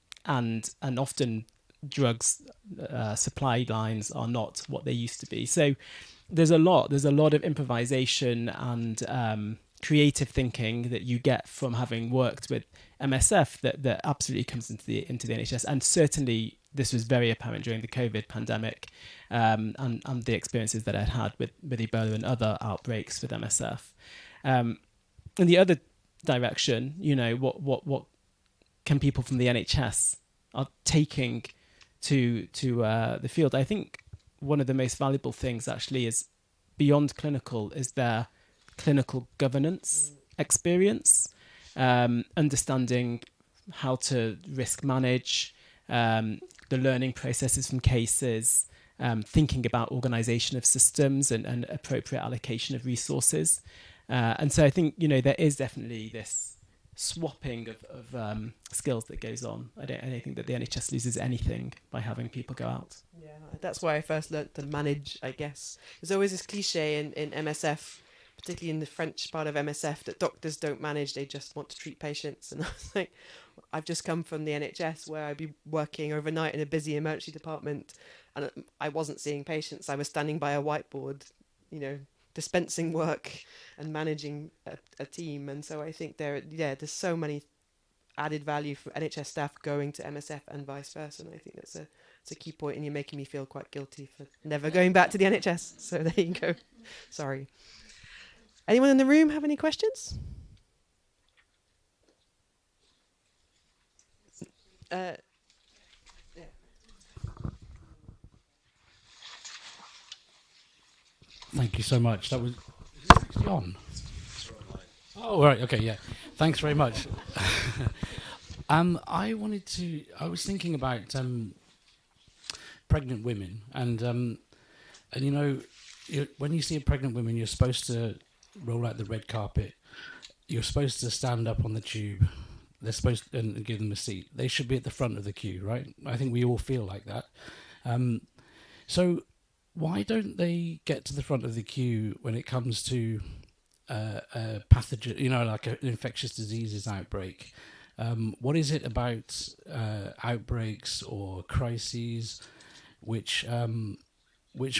often drugs supply lines are not what they used to be. So there's a lot of improvisation and creative thinking that you get from having worked with MSF that absolutely comes into the NHS. And certainly this was very apparent during the COVID pandemic, and the experiences that I'd had with Ebola and other outbreaks with MSF. In the other direction, what can people from the NHS are taking to the field? I think one of the most valuable things actually is, beyond clinical, is their clinical governance experience, understanding how to risk manage, the learning processes from cases, thinking about organisation of systems and appropriate allocation of resources. And so I think, there is definitely this swapping of skills that goes on. I don't think that the NHS loses anything by having people go out. Yeah, that's why I first learnt to manage, I guess. There's always this cliche in MSF, particularly in the French part of MSF, that doctors don't manage, they just want to treat patients. And I was like, I've just come from the NHS where I'd be working overnight in a busy emergency department, and I wasn't seeing patients. I was standing by a whiteboard, dispensing work and managing a team. And so I think there's so many added value for NHS staff going to MSF and vice versa. And I think it's a key point, and you're making me feel quite guilty for never going back to the NHS. So there you go. Sorry. Anyone in the room have any questions? Yeah. Thank you so much. That was actually on. Oh, right. Okay. Yeah. Thanks very much. I was thinking about pregnant women, and when you see a pregnant woman, you're supposed to roll out the red carpet. You're supposed to stand up on the tube. They're supposed to give them a seat. They should be at the front of the queue, right? I think we all feel like that. So why don't they get to the front of the queue when it comes to a pathogen, like an infectious diseases outbreak? What is it about outbreaks or crises which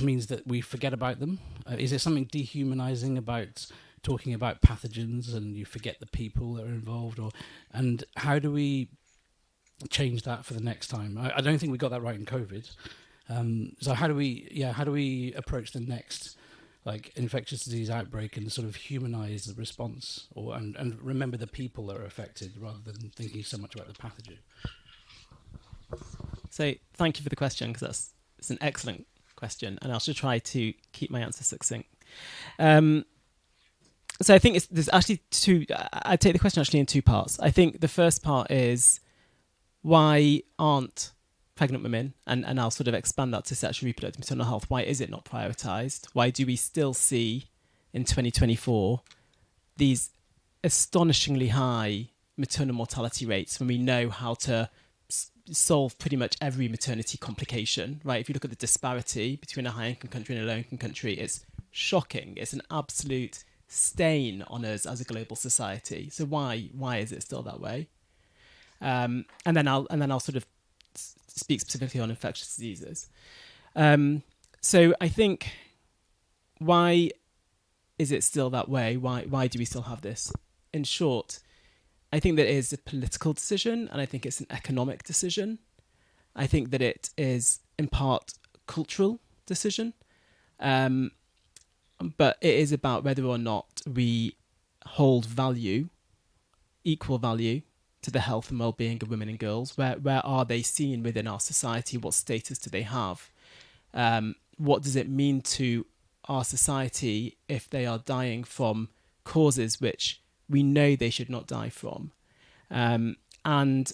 means that we forget about them? Is there something dehumanizing about talking about pathogens and you forget the people that are involved? And how do we change that for the next time? I don't think we got that right in COVID. So how do we approach the next infectious disease outbreak and sort of humanize the response and remember the people that are affected rather than thinking so much about the pathogen? So thank you for the question, because it's an excellent question, and I should try to keep my answer succinct. So I think there's actually two. I take the question actually in two parts. I think the first part is, why aren't pregnant women, and I'll sort of expand that to sexual reproductive maternal health, why is it not prioritised? Why do we still see in 2024 these astonishingly high maternal mortality rates when we know how to solve pretty much every maternity complication, right? If you look at the disparity between a high-income country and a low-income country, it's shocking. It's an absolute stain on us as a global society. So why is it still that way? And then I'll sort of speak specifically on infectious diseases. So I think, why is it still that way? Why do we still have this? In short, I think that it is a political decision, and I think it's an economic decision. I think that it is in part cultural decision. But it is about whether or not we hold equal value to the health and well-being of women and girls. Where are they seen within our society? What status do they have? What does it mean to our society if they are dying from causes which we know they should not die from? And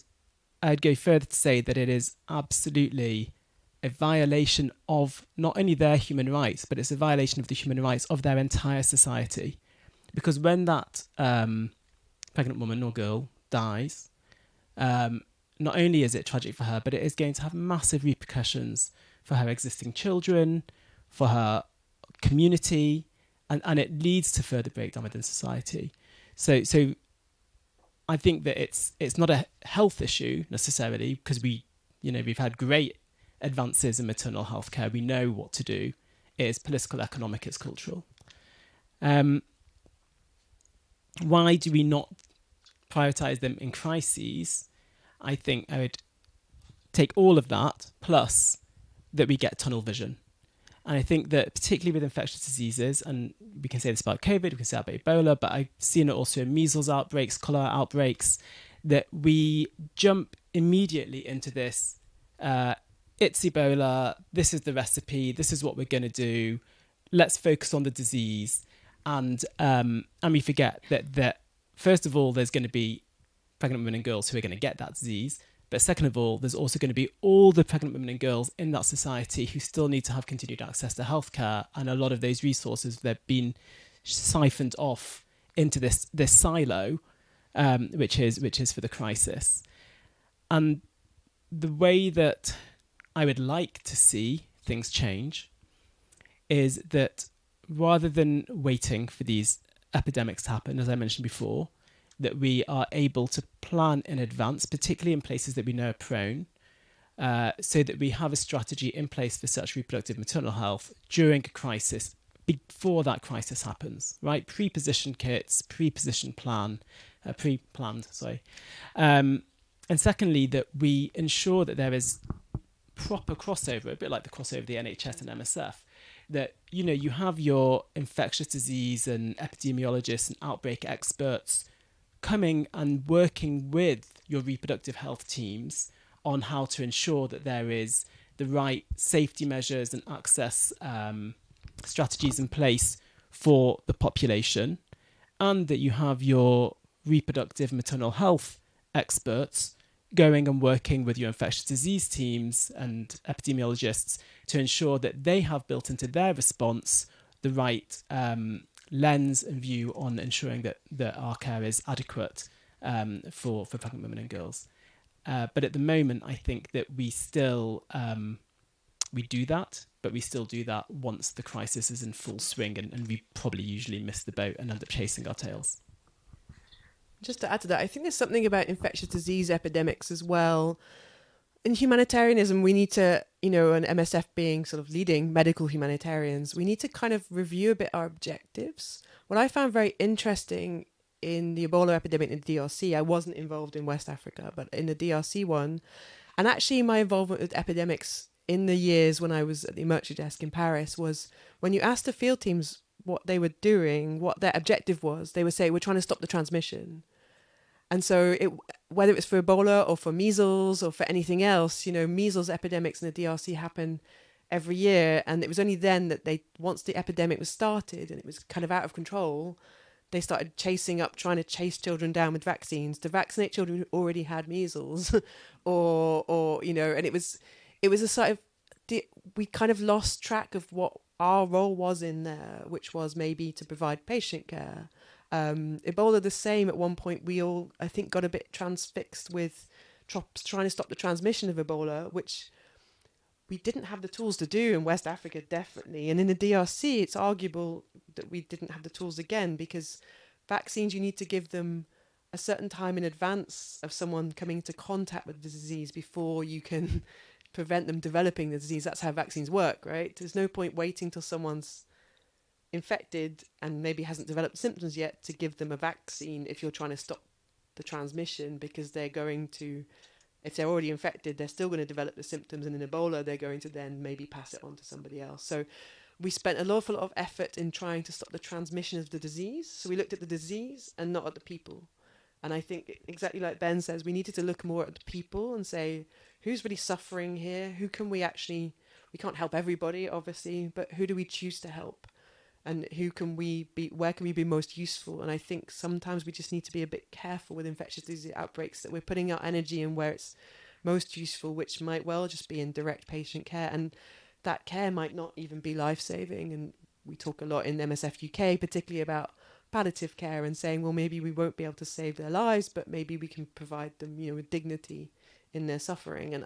I'd go further to say that it is absolutely a violation of not only their human rights, but it's a violation of the human rights of their entire society. Because when that pregnant woman or girl dies, not only is it tragic for her, but it is going to have massive repercussions for her existing children, for her community, and it leads to further breakdown within society. So I think that it's not a health issue necessarily, because we've had great advances in maternal health care. We know what to do. It is political, economic, it's cultural. Why do we not prioritise them in crises? I think I would take all of that, plus that we get tunnel vision. And I think that particularly with infectious diseases, and we can say this about COVID, we can say about Ebola, but I've seen it also in measles outbreaks, cholera outbreaks, that we jump immediately into this, it's Ebola, this is the recipe, this is what we're going to do, let's focus on the disease. And we forget that first of all, there's going to be pregnant women and girls who are going to get that disease. But second of all, there's also going to be all the pregnant women and girls in that society who still need to have continued access to healthcare. And a lot of those resources, they've been siphoned off into this silo. which is for the crisis. And the way that I would like to see things change is that rather than waiting for these epidemics to happen, as I mentioned before, that we are able to plan in advance, particularly in places that we know are prone, so that we have a strategy in place for such reproductive maternal health during a crisis, before that crisis happens, right? Pre-positioned kits, pre-positioned pre-planned, sorry. And secondly, that we ensure that there is proper crossover, a bit like the crossover of the NHS and MSF, that, you know, you have your infectious disease and epidemiologists and outbreak experts coming and working with your reproductive health teams on how to ensure that there is the right safety measures and access strategies in place for the population, and that you have your reproductive maternal health experts going and working with your infectious disease teams and epidemiologists to ensure that they have built into their response the right lens and view on ensuring that our care is adequate for pregnant women and girls. But at the moment, I think that we still we do that, but we still do that once the crisis is in full swing, and we probably usually miss the boat and end up chasing our tails. Just to add to that, I think there's something about infectious disease epidemics as well. In humanitarianism, we need to, you know, and MSF being sort of leading medical humanitarians, we need to kind of review a bit our objectives. What I found very interesting in the Ebola epidemic in the DRC, I wasn't involved in West Africa, but in the DRC one, and actually my involvement with epidemics in the years when I was at the emergency desk in Paris was when you asked the field teams what they were doing, what their objective was, they would say, we're trying to stop the transmission. And so whether it was for Ebola or for measles or for anything else, you know, measles epidemics in the DRC happen every year. And it was only then that once the epidemic was started and it was kind of out of control, they started trying to chase children down with vaccines to vaccinate children who already had measles or you know, and it was a sort of, we kind of lost track of what our role was in there, which was maybe to provide patient care. Ebola the same. At one point we all, I think, got a bit transfixed with trying to stop the transmission of Ebola, which we didn't have the tools to do in West Africa, definitely. And in the DRC, it's arguable that we didn't have the tools again, because vaccines, you need to give them a certain time in advance of someone coming into contact with the disease before you can prevent them developing the disease. That's how vaccines work, right? There's no point waiting till someone's infected and maybe hasn't developed symptoms yet to give them a vaccine if you're trying to stop the transmission, because they're going to, if they're already infected, they're still going to develop the symptoms, and in Ebola they're going to then maybe pass it on to somebody else. So we spent an awful lot of effort in trying to stop the transmission of the disease. So we looked at the disease and not at the people. And I think exactly like Ben says, we needed to look more at the people and say, who's really suffering here? Who can we can't help everybody, obviously, but who do we choose to help? And where can we be most useful? And I think sometimes we just need to be a bit careful with infectious disease outbreaks, that we're putting our energy in where it's most useful, which might well just be in direct patient care. And that care might not even be life-saving. And we talk a lot in MSF UK, particularly about palliative care, and saying, well, maybe we won't be able to save their lives, but maybe we can provide them, you know, with dignity in their suffering. And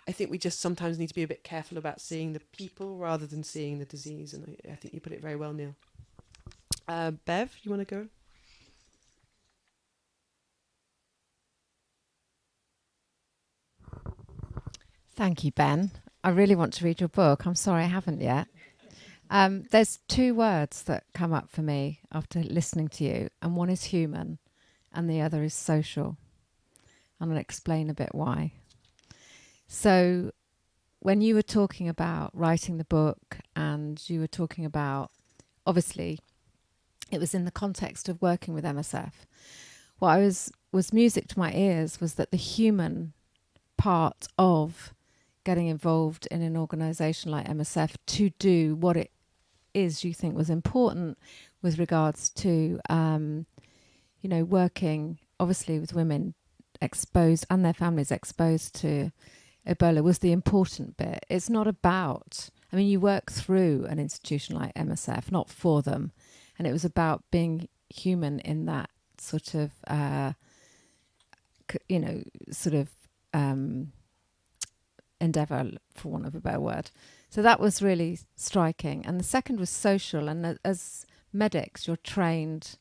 I think we just sometimes need to be a bit careful about seeing the people rather than seeing the disease. And I think you put it very well, Neil. Bev, you want to go? Thank you, Ben. I really want to read your book. I'm sorry I haven't yet. There's two words that come up for me after listening to you, and one is human and the other is social. I'm going to explain a bit why. So when you were talking about writing the book, and you were talking about, obviously, it was in the context of working with MSF, what was music to my ears was that the human part of getting involved in an organisation like MSF to do what it is you think was important with regards to, working, obviously, with women exposed and their families exposed to Ebola was the important bit. It's not about, you work through an institution like MSF, not for them. And it was about being human in that sort of, endeavour, for want of a better word. So that was really striking. And the second was social. And as medics, you're trained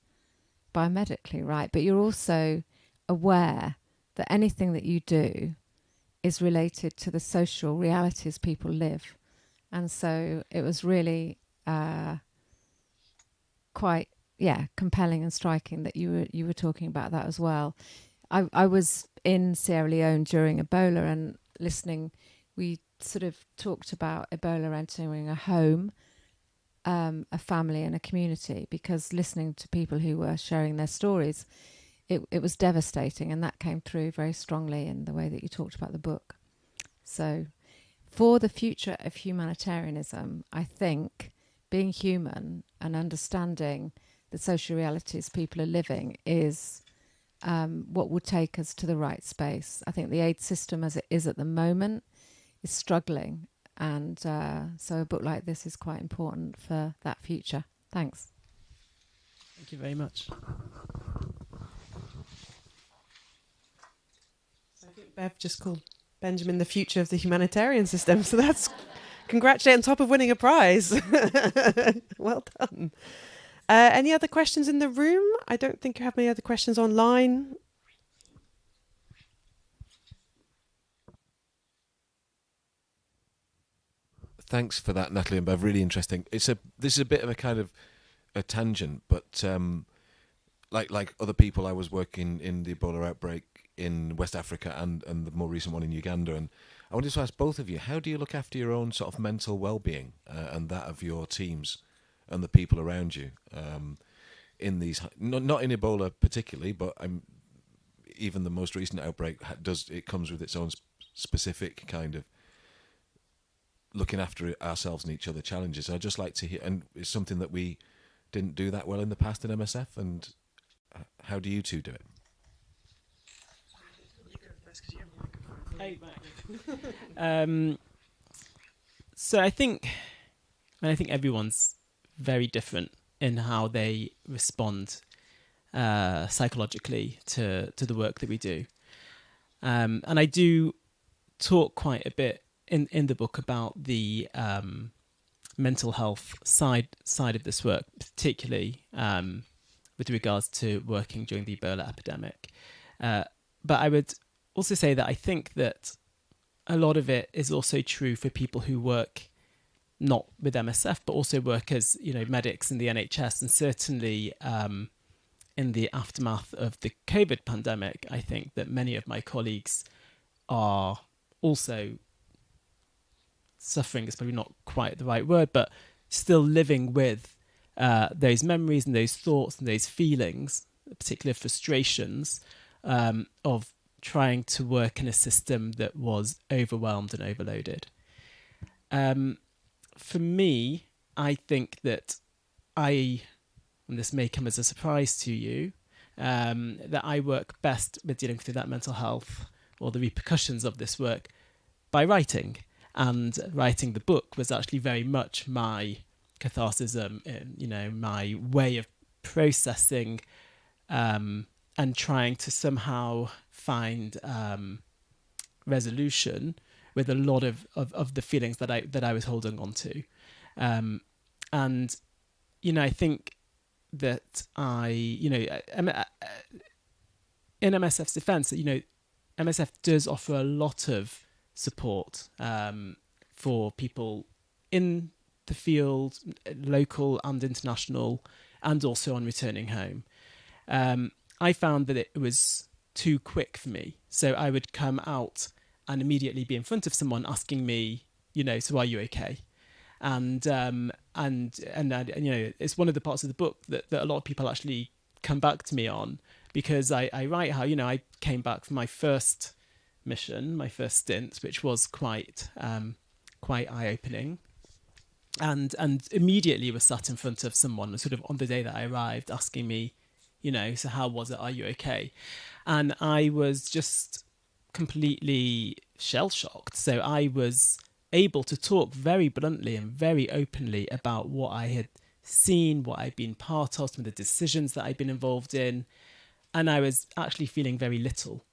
biomedically, right? But you're also aware that anything that you do is related to the social realities people live. And so it was really quite, compelling and striking that you were talking about that as well. I was in Sierra Leone during Ebola and listening. We sort of talked about Ebola entering a home, a family and a community, because listening to people who were sharing their stories, it was devastating, and that came through very strongly in the way that you talked about the book. So for the future of humanitarianism, I think being human and understanding the social realities people are living is what will take us to the right space. I think the aid system as it is at the moment is struggling, and so a book like this is quite important for that future. Thanks. Thank you very much. So I think Bev just called Benjamin the future of the humanitarian system, so that's congratulate on top of winning a prize. Well done. Any other questions in the room? I don't think you have any other questions online. Thanks for that, Natalie and Bev. Really interesting. This is a bit of a kind of a tangent, but like other people, I was working in the Ebola outbreak in West Africa and the more recent one in Uganda. And I wanted to ask both of you, how do you look after your own sort of mental well-being and that of your teams and the people around you in these, not in Ebola particularly, but even the most recent outbreak comes with its own specific kind of looking after ourselves and each other challenges. I'd just like to hear, and it's something that we didn't do that well in the past in MSF, and how do you two do it? So I think everyone's very different in how they respond psychologically to the work that we do, and I do talk quite a bit in the book about the mental health side of this work, particularly with regards to working during the Ebola epidemic. But I would also say that I think that a lot of it is also true for people who work not with MSF, but also work as medics in the NHS, and certainly in the aftermath of the COVID pandemic. I think that many of my colleagues are also suffering, is probably not quite the right word, but still living with those memories and those thoughts and those feelings, particular frustrations of trying to work in a system that was overwhelmed and overloaded. For me, I think that and this may come as a surprise to you, that I work best with dealing with that mental health or the repercussions of this work by writing. And writing the book was actually very much my catharsism, my way of processing and trying to somehow find resolution with a lot of the feelings that I was holding on to. And I think that in MSF's defence, MSF does offer a lot of support for people in the field, local and international, and also on returning home. I found that it was too quick for me. So I would come out and immediately be in front of someone asking me, so are you okay? And it's one of the parts of the book that a lot of people actually come back to me on, because I write how, I came back from my first mission, my first stint, which was quite eye-opening, and immediately was sat in front of someone sort of on the day that I arrived asking me, so how was it? Are you okay? And I was just completely shell-shocked. So I was able to talk very bluntly and very openly about what I had seen, what I'd been part of, some of the decisions that I'd been involved in, and I was actually feeling very little.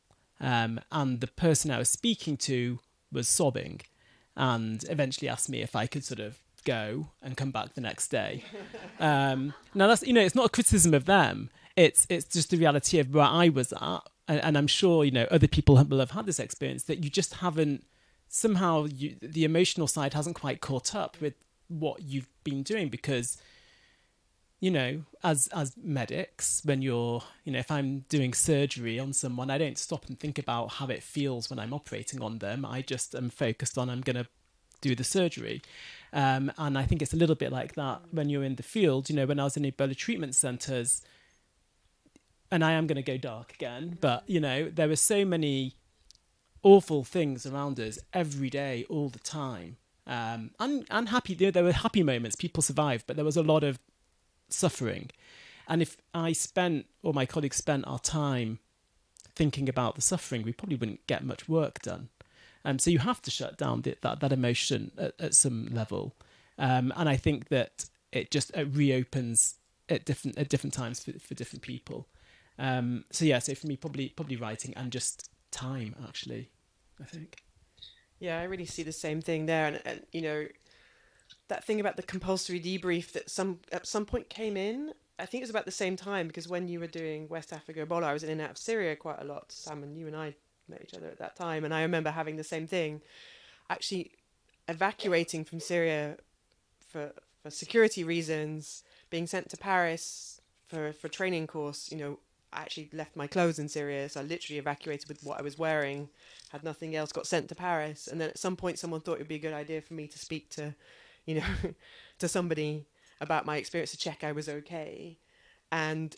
And the person I was speaking to was sobbing, and eventually asked me if I could sort of go and come back the next day. Now that's, it's not a criticism of them. It's just the reality of where I was at, and I'm sure other people will have had this experience, that you just haven't somehow the emotional side hasn't quite caught up with what you've been doing, because as medics, when you're if I'm doing surgery on someone, I don't stop and think about how it feels when I'm operating on them. I just am focused on I'm going to do the surgery. And I think it's a little bit like that when you're in the field. When I was in Ebola treatment centres, and I am going to go dark again, but there were so many awful things around us every day, all the time. And happy, there were happy moments, people survived, but there was a lot of suffering. And if I spent, or my colleagues spent, our time thinking about the suffering, we probably wouldn't get much work done. So you have to shut down that emotion at some level. And I think that it reopens at different times for different people. So for me, probably writing and just time, actually, I think. Yeah, I really see the same thing there. And that thing about the compulsory debrief that at some point came in, I think it was about the same time, because when you were doing West Africa Ebola, I was in and out of Syria quite a lot. Sam and you and I met each other at that time, and I remember having the same thing, actually evacuating from Syria for security reasons, being sent to Paris for training course. I actually left my clothes in Syria, so I literally evacuated with what I was wearing, had nothing else, got sent to Paris, and then at some point someone thought it would be a good idea for me to speak to to somebody about my experience to check I was okay. And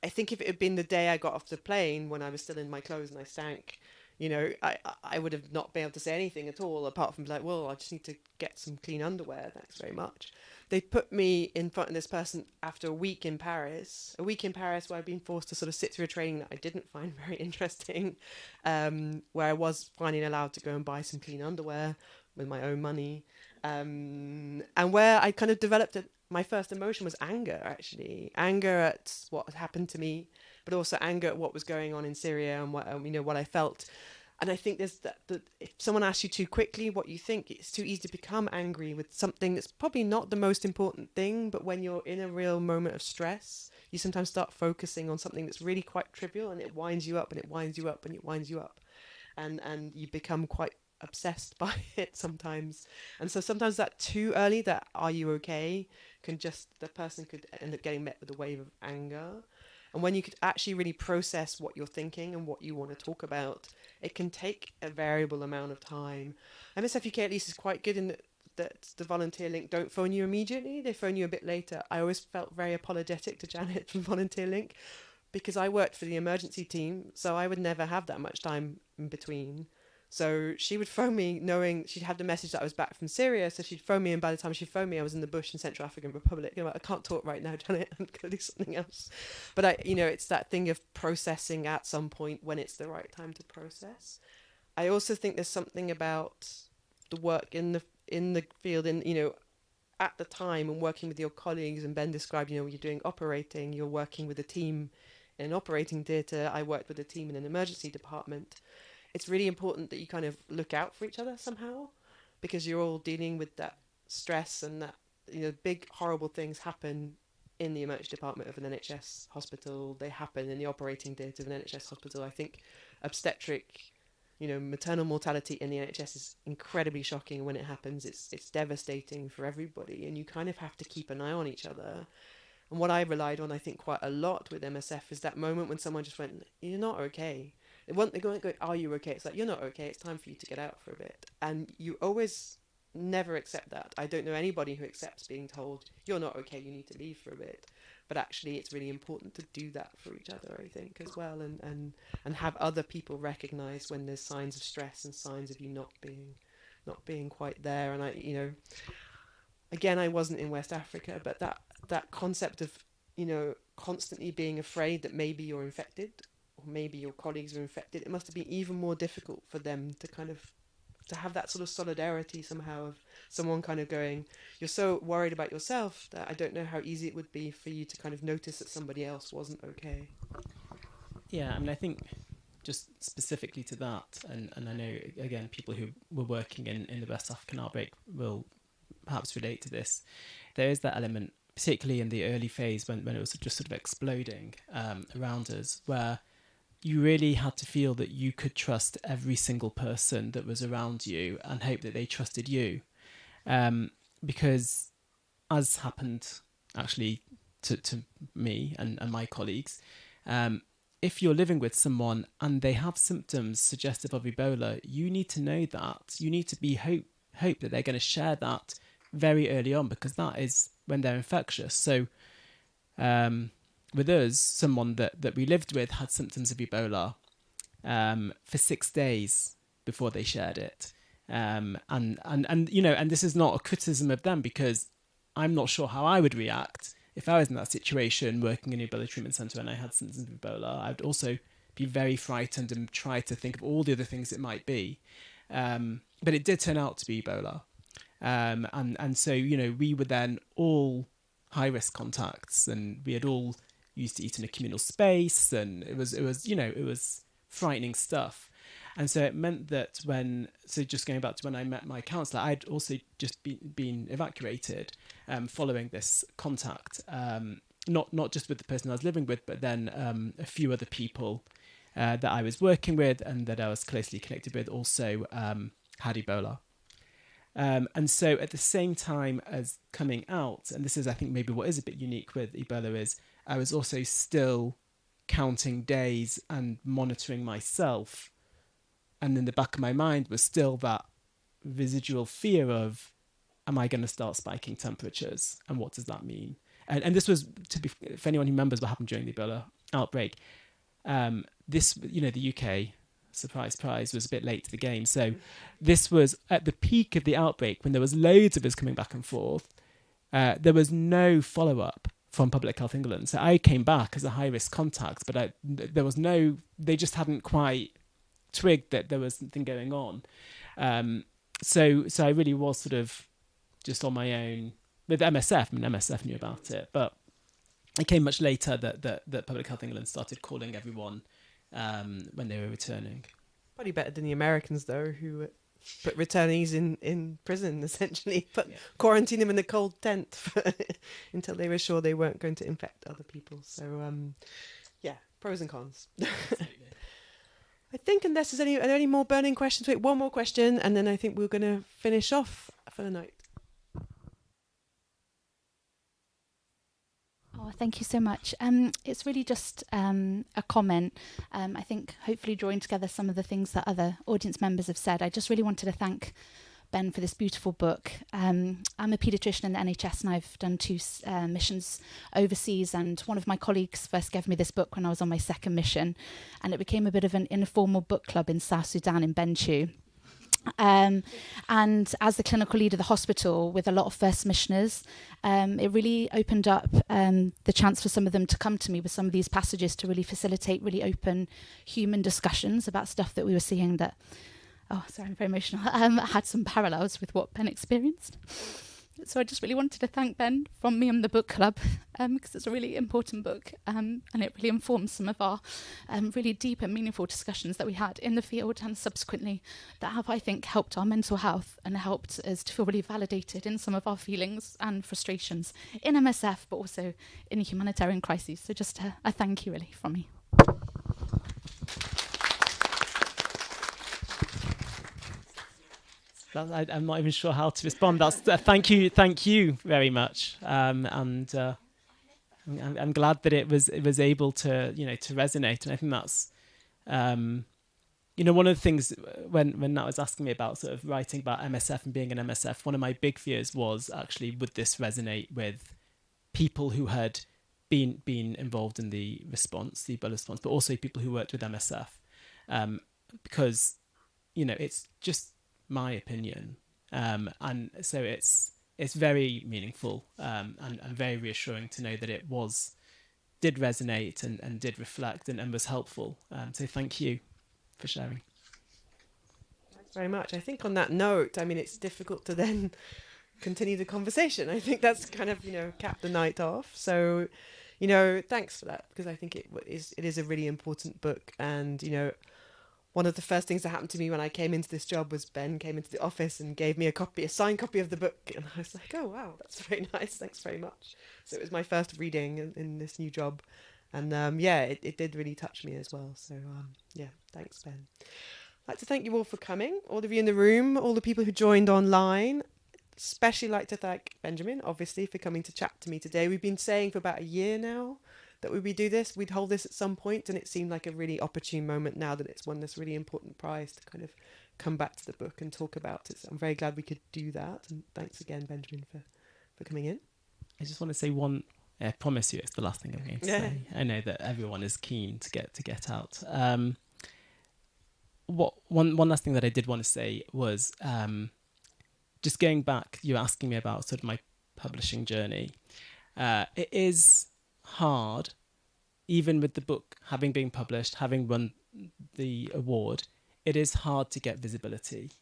I think if it had been the day I got off the plane when I was still in my clothes and I stank, I would have not been able to say anything at all, apart from like, well, I just need to get some clean underwear, thanks very much. They put me in front of this person after a week in Paris where I'd been forced to sort of sit through a training that I didn't find very interesting, where I was finally allowed to go and buy some clean underwear with my own money. And where I kind of developed my first emotion was anger, actually. Anger at what had happened to me, but also anger at what was going on in Syria and what I felt. And I think there's that if someone asks you too quickly what you think, it's too easy to become angry with something that's probably not the most important thing, but when you're in a real moment of stress, you sometimes start focusing on something that's really quite trivial, and it winds you up and it winds you up and it winds you up. And you become quite obsessed by it sometimes. And so sometimes that too early, that are you okay, the person could end up getting met with a wave of anger. And when you could actually really process what you're thinking and what you want to talk about, it can take a variable amount of time. MSF UK at least is quite good in that the volunteer link don't phone you immediately, they phone you a bit later. I always felt very apologetic to Janet from Volunteer Link, because I worked for the emergency team, so I would never have that much time in between. So she would phone me knowing she'd had the message that I was back from Syria. So she'd phone me, and by the time she phoned me, I was in the bush in Central African Republic. I can't talk right now, Janet. I'm going to do something else. But it's that thing of processing at some point when it's the right time to process. I also think there's something about the work in the field, at the time, and working with your colleagues. And Ben described, you're doing operating, you're working with a team in an operating theatre. I worked with a team in an emergency department. It's really important that you kind of look out for each other somehow, because you're all dealing with that stress, and that big horrible things happen in the emergency department of an NHS hospital. They happen in the operating theatre of an NHS hospital. I think obstetric, maternal mortality in the NHS is incredibly shocking when it happens. It's devastating for everybody, and you kind of have to keep an eye on each other. And what I relied on, I think, quite a lot with MSF is that moment when someone just went, "You're not okay." They go, "Are you okay?" It's like, "You're not okay. It's time for you to get out for a bit." And you always never accept that. I don't know anybody who accepts being told, "You're not okay. You need to leave for a bit." But actually, it's really important to do that for each other, I think, as well, and have other people recognise when there's signs of stress and signs of you not being quite there. And again, I wasn't in West Africa, but that concept of constantly being afraid that maybe you're infected, or maybe your colleagues are infected, it must have been even more difficult for them to kind of to have that sort of solidarity somehow, of someone kind of going, "You're so worried about yourself that I don't know how easy it would be for you to kind of notice that somebody else wasn't okay." Yeah, I mean, I think just specifically to that, and I know, again, people who were working in the West African outbreak will perhaps relate to this. There is that element, particularly in the early phase when it was just sort of exploding around us, where you really had to feel that you could trust every single person that was around you and hope that they trusted you. Because, as happened actually to me and my colleagues, if you're living with someone and they have symptoms suggestive of Ebola, you need to know that. You need to be hope that they're going to share that very early on, because that is when they're infectious. So with us, someone that we lived with had symptoms of Ebola for 6 days before they shared it. And this is not a criticism of them, because I'm not sure how I would react if I was in that situation working in an Ebola treatment centre and I had symptoms of Ebola. I'd also be very frightened and try to think of all the other things it might be. But it did turn out to be Ebola. And so, we were then all high-risk contacts, and we had all used to eat in a communal space, and it was frightening stuff. And so it meant that just going back to when I met my counsellor, I'd also just been evacuated following this contact, not just with the person I was living with, but then a few other people that I was working with and that I was closely connected with also had Ebola. And so at the same time as coming out, and this is, I think, maybe what is a bit unique with Ebola, is I was also still counting days and monitoring myself. And in the back of my mind was still that residual fear of, am I going to start spiking temperatures? And what does that mean? And this was, if anyone who remembers what happened during the Ebola outbreak, the UK, surprise, surprise, was a bit late to the game. So this was at the peak of the outbreak when there was loads of us coming back and forth. There was no follow-up from Public Health England. So I came back as a high-risk contact, but they just hadn't quite twigged that there was something going on. So I really was sort of just on my own with MSF. I mean, MSF knew about it, but it came much later that Public Health England started calling everyone when they were returning. Probably better than the Americans, though, who put returnees in prison, essentially, but quarantine them in a cold tent until they were sure they weren't going to infect other people. So, pros and cons. I think, unless are there any more burning questions? Wait, one more question, and then I think we're going to finish off for the night. Oh, thank you so much. It's really just a comment. I think hopefully drawing together some of the things that other audience members have said. I just really wanted to thank Ben for this beautiful book. I'm a paediatrician in the NHS, and I've done 2 missions overseas, and one of my colleagues first gave me this book when I was on my second mission, and it became a bit of an informal book club in South Sudan in Bentiu. And as the clinical lead of the hospital with a lot of first missioners, it really opened up the chance for some of them to come to me with some of these passages to really facilitate really open human discussions about stuff that we were seeing that, oh, sorry, I'm very emotional, had some parallels with what Ben experienced. So I just really wanted to thank Ben from me and the book club, because it's a really important book, and it really informs some of our really deep and meaningful discussions that we had in the field and subsequently that have, I think, helped our mental health and helped us to feel really validated in some of our feelings and frustrations in MSF, but also in humanitarian crises. So just a thank you, really, from me. I'm not even sure how to respond. That's thank you very much, and I'm glad that it was able to to resonate, and I think that's one of the things when Nat was asking me about sort of writing about MSF and being an MSF, one of my big fears was actually, would this resonate with people who had been involved in the response, the Ebola response, but also people who worked with MSF, because it's just my opinion, and so it's very meaningful and very reassuring to know that it did resonate and did reflect and was helpful. So thank you for sharing. Thanks very much. I think on that note, I mean, it's difficult to then continue the conversation. I think that's kind of cap the night off. So thanks for that, because I think it is a really important book. And, one of the first things that happened to me when I came into this job was Ben came into the office and gave me a signed copy of the book. And I was like, oh, wow, that's very nice. Thanks very much. So it was my first reading in this new job. And it did really touch me as well. So, thanks, Ben. I'd like to thank you all for coming, all of you in the room, all the people who joined online. Especially like to thank Benjamin, obviously, for coming to chat to me today. We've been saying for about a year now that we'd hold this at some point, and it seemed like a really opportune moment now that it's won this really important prize to kind of come back to the book and talk about it. So I'm very glad we could do that, and thanks again, Benjamin, for coming in. I just want to say one. I promise you, it's the last thing I'm going to say. I know that everyone is keen to get out. One last thing that I did want to say was just going back. You were asking me about sort of my publishing journey. It is hard, even with the book having been published, having won the award. It is hard to get visibility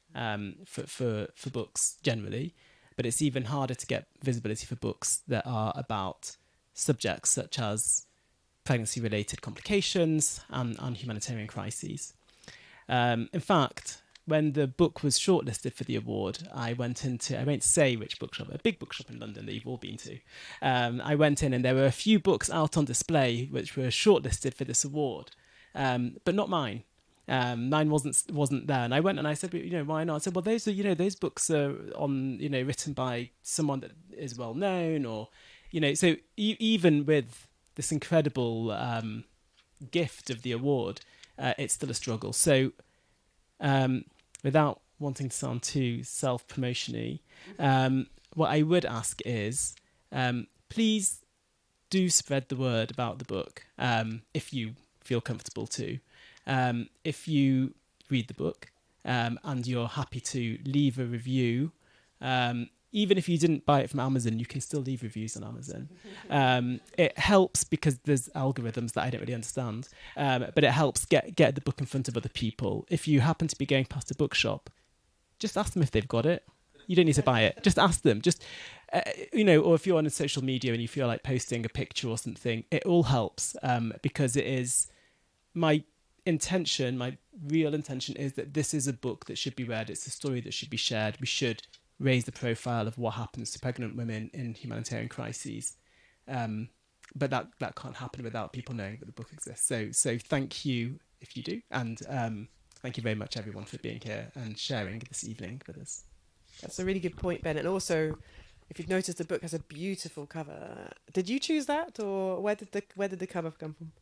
for books generally, but it's even harder to get visibility for books that are about subjects such as pregnancy-related complications and humanitarian crises. In fact, when the book was shortlisted for the award, I won't say which bookshop, a big bookshop in London that you've all been to. I went in and there were a few books out on display which were shortlisted for this award, but not mine. Mine wasn't there. And I went and I said, why not? I said, well, those books are written by someone that is well known, or, so even with this incredible gift of the award, it's still a struggle. So, without wanting to sound too self-promotion-y, what I would ask is, please do spread the word about the book if you feel comfortable to. If you read the book and you're happy to leave a review, even if you didn't buy it from Amazon, you can still leave reviews on Amazon. It helps because there's algorithms that I don't really understand, but it helps get the book in front of other people. If you happen to be going past a bookshop, just ask them if they've got it. You don't need to buy it. Just ask them. Just, or if you're on social media and you feel like posting a picture or something, it all helps because it is my real intention is that this is a book that should be read. It's a story that should be shared. We should raise the profile of what happens to pregnant women in humanitarian crises. But that can't happen without people knowing that the book exists. So thank you if you do. And thank you very much, everyone, for being here and sharing this evening with us. That's a really good point, Ben. And also, if you've noticed, the book has a beautiful cover. Did you choose that, or where did the cover come from?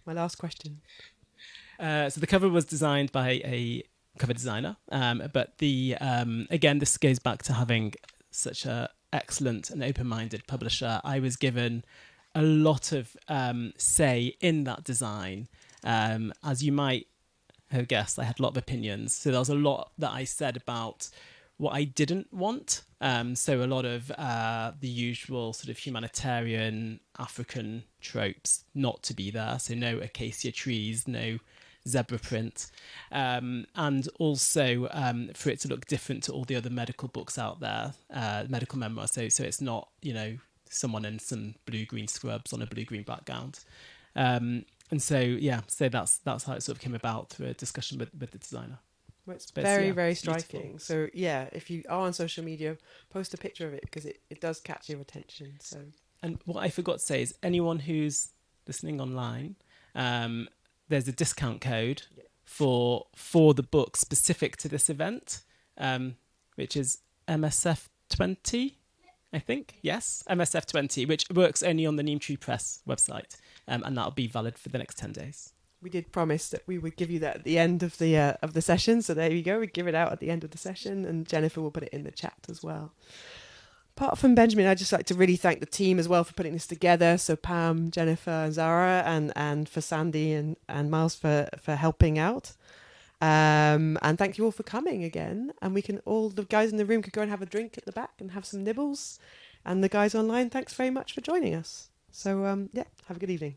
My last question. So the cover was designed by a cover designer, but again, this goes back to having such a excellent and open-minded publisher. I was given a lot of say in that design. As you might have guessed, I had a lot of opinions. So there was a lot that I said about what I didn't want. So a lot of the usual sort of humanitarian African tropes not to be there. So no acacia trees, no zebra print, and also for it to look different to all the other medical books out there, medical memoirs. So it's not, someone in some blue-green scrubs on a blue-green background. And so that's how it sort of came about through a discussion with the designer. Well, it's very striking. Beautiful. So if you are on social media, post a picture of it because it does catch your attention. So, and what I forgot to say is anyone who's listening online, there's a discount code for the book specific to this event, which is MSF20, I think. Yes, MSF20, which works only on the Neem Tree Press website, and that'll be valid for the next 10 days. We did promise that we would give you that at the end of the session, so there you go. We give it out at the end of the session, and Jennifer will put it in the chat as well. Apart from Benjamin, I'd just like to really thank the team as well for putting this together. So Pam, Jennifer, and Zara, and for Sandy and Miles for helping out. And thank you all for coming again. And all the guys in the room could go and have a drink at the back and have some nibbles. And the guys online, thanks very much for joining us. So have a good evening.